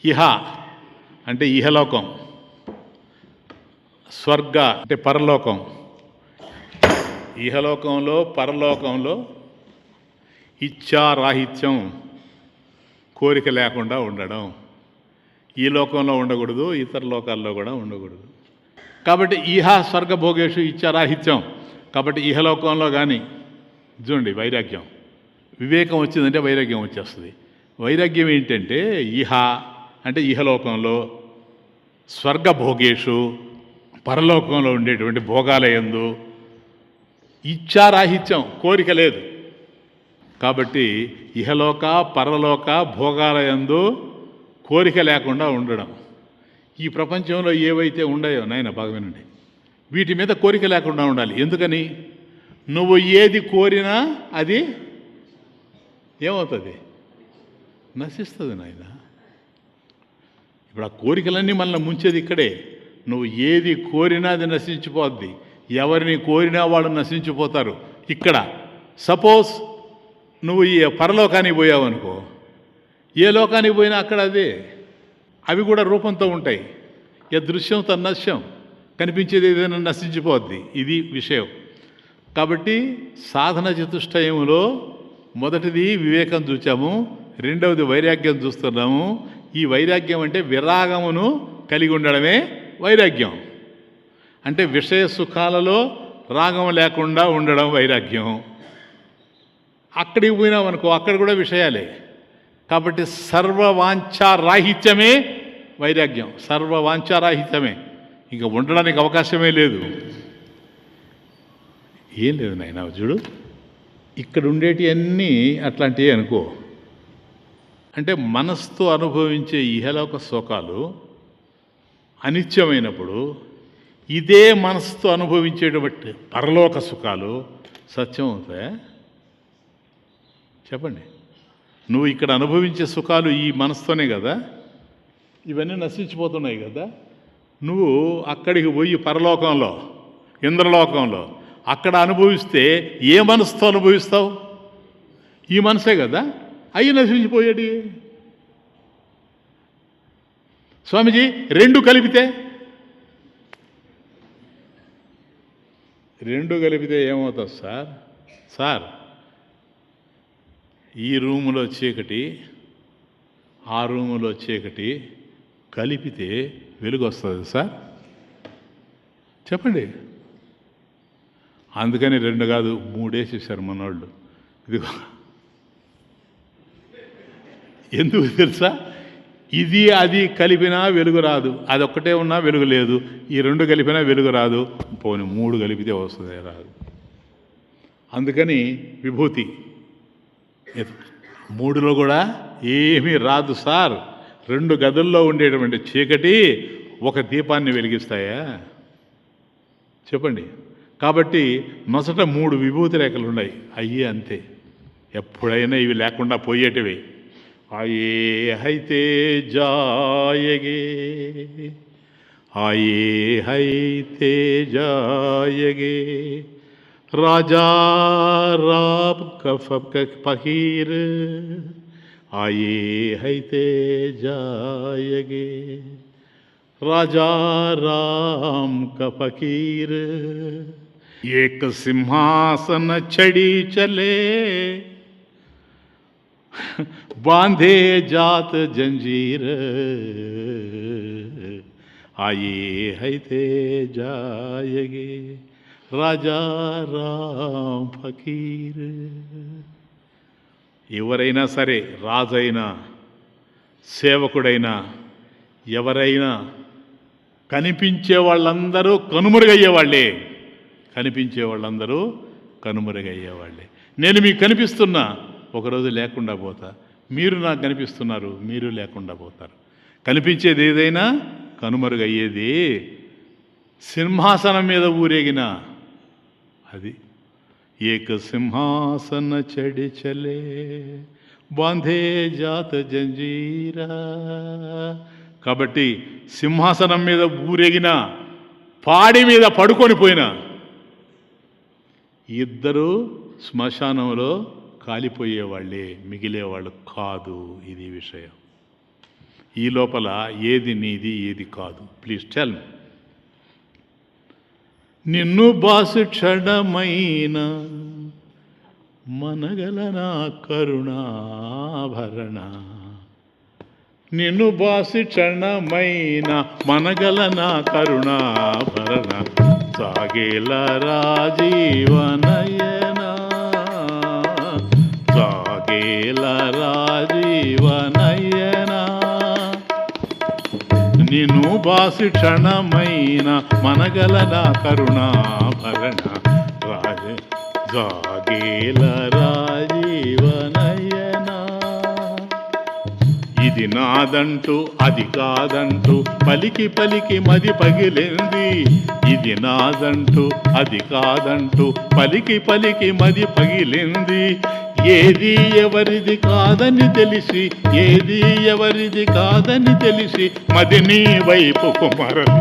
ఇహ అంటే ఇహలోకం, స్వర్గ అంటే పరలోకం. ఇహలోకంలో పరలోకంలో ఇచ్ఛారాహిత్యం, కోరిక లేకుండా ఉండడం. ఈ లోకంలో ఉండకూడదు, ఇతర లోకాల్లో కూడా ఉండకూడదు. కాబట్టి ఇహ స్వర్గభోగేషు ఇచ్ఛారాహిత్యం. కాబట్టి ఇహలోకంలో కానీ చూడండి వైరాగ్యం. వివేకం వచ్చిందంటే వైరాగ్యం వచ్చేస్తుంది. వైరాగ్యం ఏంటంటే ఇహ అంటే ఇహలోకంలో, స్వర్గభోగేషు పరలోకంలో ఉండేటువంటి భోగాలయందు, ఇచ్ఛారాహిత్యం కోరిక లేదు. కాబట్టి ఇహలోక పరలోక భోగాలయందు కోరిక లేకుండా ఉండడం. ఈ ప్రపంచంలో ఏవైతే ఉన్నాయో నాయన బాగా వినండి, వీటి మీద కోరిక లేకుండా ఉండాలి. ఎందుకని? నువ్వు ఏది కోరినా అది ఏమవుతుంది? నశిస్తుంది నాయన. ఇప్పుడు ఆ కోరికలన్నీ మనల్ని ముంచేది ఇక్కడే. నువ్వు ఏది కోరినా అది నశించిపోద్ది. ఎవరిని కోరినా వాళ్ళు నశించిపోతారు. ఇక్కడ సపోజ్ నువ్వు ఈ పరలోకానికి పోయావు అనుకో, ఏ లోకానికి పోయినా అక్కడ అదే, అవి కూడా రూపంతో ఉంటాయి. దృశ్యం తన్నశ్యం, కనిపించేది ఏదైనా నశించిపోద్ది. ఇది విషయం. కాబట్టి సాధన చతుష్టయములో మొదటిది వివేకం చూచాము, రెండవది వైరాగ్యం చూస్తున్నాము. ఈ వైరాగ్యం అంటే విరాగమును కలిగి ఉండడమే వైరాగ్యం. అంటే విషయ సుఖాలలో రాగం లేకుండా ఉండడం వైరాగ్యం. అక్కడికి పోయినామనుకో, అక్కడ కూడా విషయాలే. కాబట్టి సర్వవాంఛారాహిత్యమే వైరాగ్యం. సర్వవాంఛారాహిత్యమే, ఇంకా ఉండడానికి అవకాశమే లేదు. ఏం లేదు నాయన, చూడు ఇక్కడ ఉండేటివన్నీ అట్లాంటివి అనుకో. అంటే మనస్సుతో అనుభవించే ఇహలోక సుఖాలు అనిత్యమైనప్పుడు, ఇదే మనస్సుతో అనుభవించేటువంటి పరలోక సుఖాలు సత్యం అవుతాయా? చెప్పండి. నువ్వు ఇక్కడ అనుభవించే సుఖాలు ఈ మనసుతోనే కదా, ఇవన్నీ నశించిపోతున్నాయి కదా. నువ్వు అక్కడికి పోయి పరలోకంలో, ఇంద్రలోకంలో అక్కడ అనుభవిస్తే ఏ మనసుతో అనుభవిస్తావు? ఈ మనసే కదా. అవి నశించిపోయాడు స్వామీజీ. రెండు కలిపితే ఏమవుతుంది సార్? ఈ రూములో చీకటి, ఆ రూములో చీకటి కలిపితే వెలుగు వస్తుంది సార్? చెప్పండి. అందుకని 2 కాదు 3 వేసేసారు మనోళ్ళు. ఇదిగో ఎందుకు తెలుసా? ఇది అది కలిపినా వెలుగు రాదు, అదొక్కటే ఉన్నా వెలుగు లేదు. ఈ 2 కలిపినా వెలుగు రాదు, పోనీ 3 కలిపితే వస్తుంది, రాదు. అందుకని విభూతి 3లో కూడా ఏమీ రాదు సార్. 2 గదుల్లో ఉండేటువంటి చీకటి ఒక దీపాన్ని వెలిగిస్తాయా? చెప్పండి. కాబట్టి మొదట 3 విభూతి రేఖలు ఉన్నాయి, అయ్యే అంతే. ఎప్పుడైనా ఇవి లేకుండా పోయేటివి. आए हैते जाएगे, आए हैते जाएगे, राजा राम का फकीर आए हैते जाएगे, राजा राम का फकीर। एक सिंहासन चढ़ी चले, बांधे जात जंजीर, आए हैते जाएगे, राजा राम फकीर। ఎవరైనా సరే, రాజైనా సేవకుడైనా ఎవరైనా కనిపించే వాళ్ళందరూ కనుమరుగయ్యేవాళ్ళే, కనిపించే వాళ్ళందరూ కనుమరుగయ్యేవాళ్ళే. నేను మీకు కనిపిస్తున్నా, ఒకరోజు లేకుండా పోతా. మీరు నాకు కనిపిస్తున్నారు, మీరు లేకుండా పోతారు. కనిపించేది ఏదైనా కనుమరుగయ్యేది. సింహాసనం మీద ఊరేగిన అది. ఏక సింహాసన చడి చలే, బాంధే జాత జంజీరా. కాబట్టి సింహాసనం మీద ఊరేగిన, పాడి మీద పడుకొని పోయిన ఇద్దరు శ్మశానంలో కాలిపోయేవాళ్ళే, మిగిలేవాళ్ళు కాదు. ఇది విషయం. ఈ లోపల ఏది నీది ఏది కాదు? Please tell me. నిన్ను బాసు క్షణమైన మనగలనా కరుణాభరణ, నిన్ను బాసి క్షణమైన మనగలనా కరుణాభరణ, సాగేల రాజీవనయనా, సాగేల రాజీవనయనా. నిన్ను బాసి క్షణమైన మనగలనా కరుణాభరణ, రాజ సాగేల రాజీవనయనా. ఇది నాదంటూ అది కాదంటూ పలికి పలికి మది పగిలింది, ఇది నాదంటూ అది కాదంటూ పలికి పలికి మది పగిలింది. ఏది ఎవరిది కాదని తెలిసి, ఏది ఎవరిది కాదని తెలిసి మది నీ వైపుకు మరలి.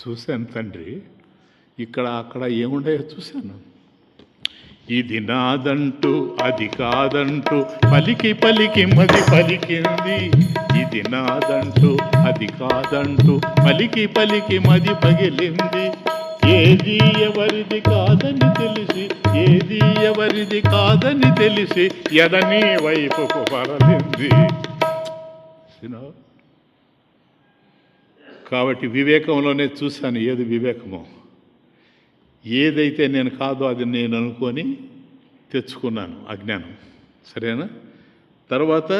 చూశాను తండ్రి, ఇక్కడ అక్కడ ఏముండాయో చూశాను. ఇది నాదంటూ అది కాదంటూ పలికి పలికి మది పలికింది, ఇది నాదంటూ అది కాదంటూ పలికి పలికి మది పగిలింది. ఏది ఎవరిది కాదని తెలిసి, ఏది ఎవరిది కాదని తెలిసి ఎదని వైపుకు మరలింది. కాబట్టి వివేకంలోనే చూశాను ఏది వివేకమో. ఏదైతే నేను కాదో అది నేను అనుకొని తెచ్చుకున్నాను అజ్ఞానం. సరేనా? తర్వాత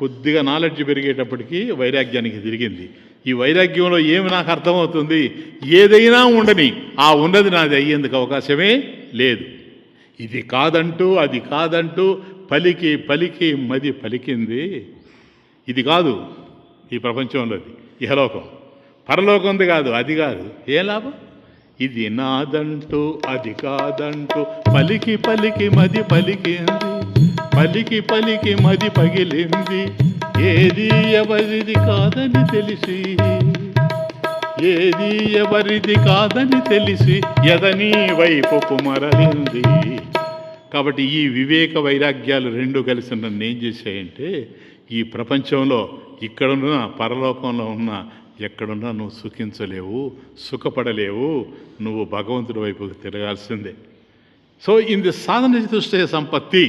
కొద్దిగా నాలెడ్జ్ పెరిగేటప్పటికీ వైరాగ్యానికి తిరిగింది. ఈ వైరాగ్యంలో ఏమి నాకు అర్థమవుతుంది, ఏదైనా ఉండని, ఆ ఉన్నది నాది అయ్యేందుకు అవకాశమే లేదు. ఇది కాదంటూ అది కాదంటూ పలికి పలికి మది పలికింది. ఇది కాదు ఈ ప్రపంచంలోది, ఇహలోకం. పరలోకంది కాదు, అది కాదు. ఏ లాభం? ఇది నాదంటూ అది కాదంటూ పలికి పలికి మది పలికింది, పలికి పలికి మది పగిలింది. ఏది ఎవరిది కాదని తెలిసి, ఏది ఎవరిది కాదని తెలిసి ఎదని వైపుకు మరలింది. కాబట్టి ఈ వివేక వైరాగ్యాలు రెండు కలిసి నన్ను ఏం చేశాయంటే, ఈ ప్రపంచంలో ఇక్కడున్న పరలోకంలో ఉన్న ఎక్కడున్నా నువ్వు సుఖించలేవు, సుఖపడలేవు, నువ్వు భగవంతుడి వైపుకు తిరగాల్సిందే. సో ఇన్ ది సాధన చతుష్టయ సంపత్తి,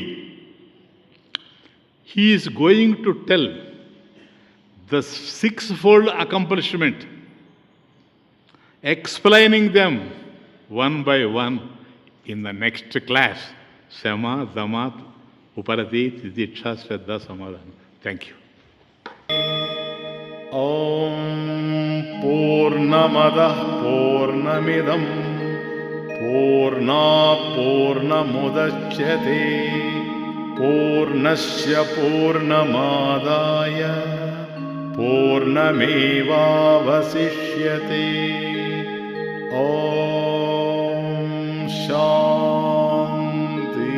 he is going to tell the sixfold accomplishment, explaining them one by one in the next class. Shama, Dama, Uparati, Tidiksha, Shraddha, Samadhana. Thank you. Om Purnamadah Purnamidam Purnat Purnamudachyate Purnasya Purnamadaya Purnamevavasishyate. Om Shanti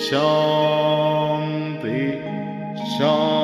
Shanti Shanti.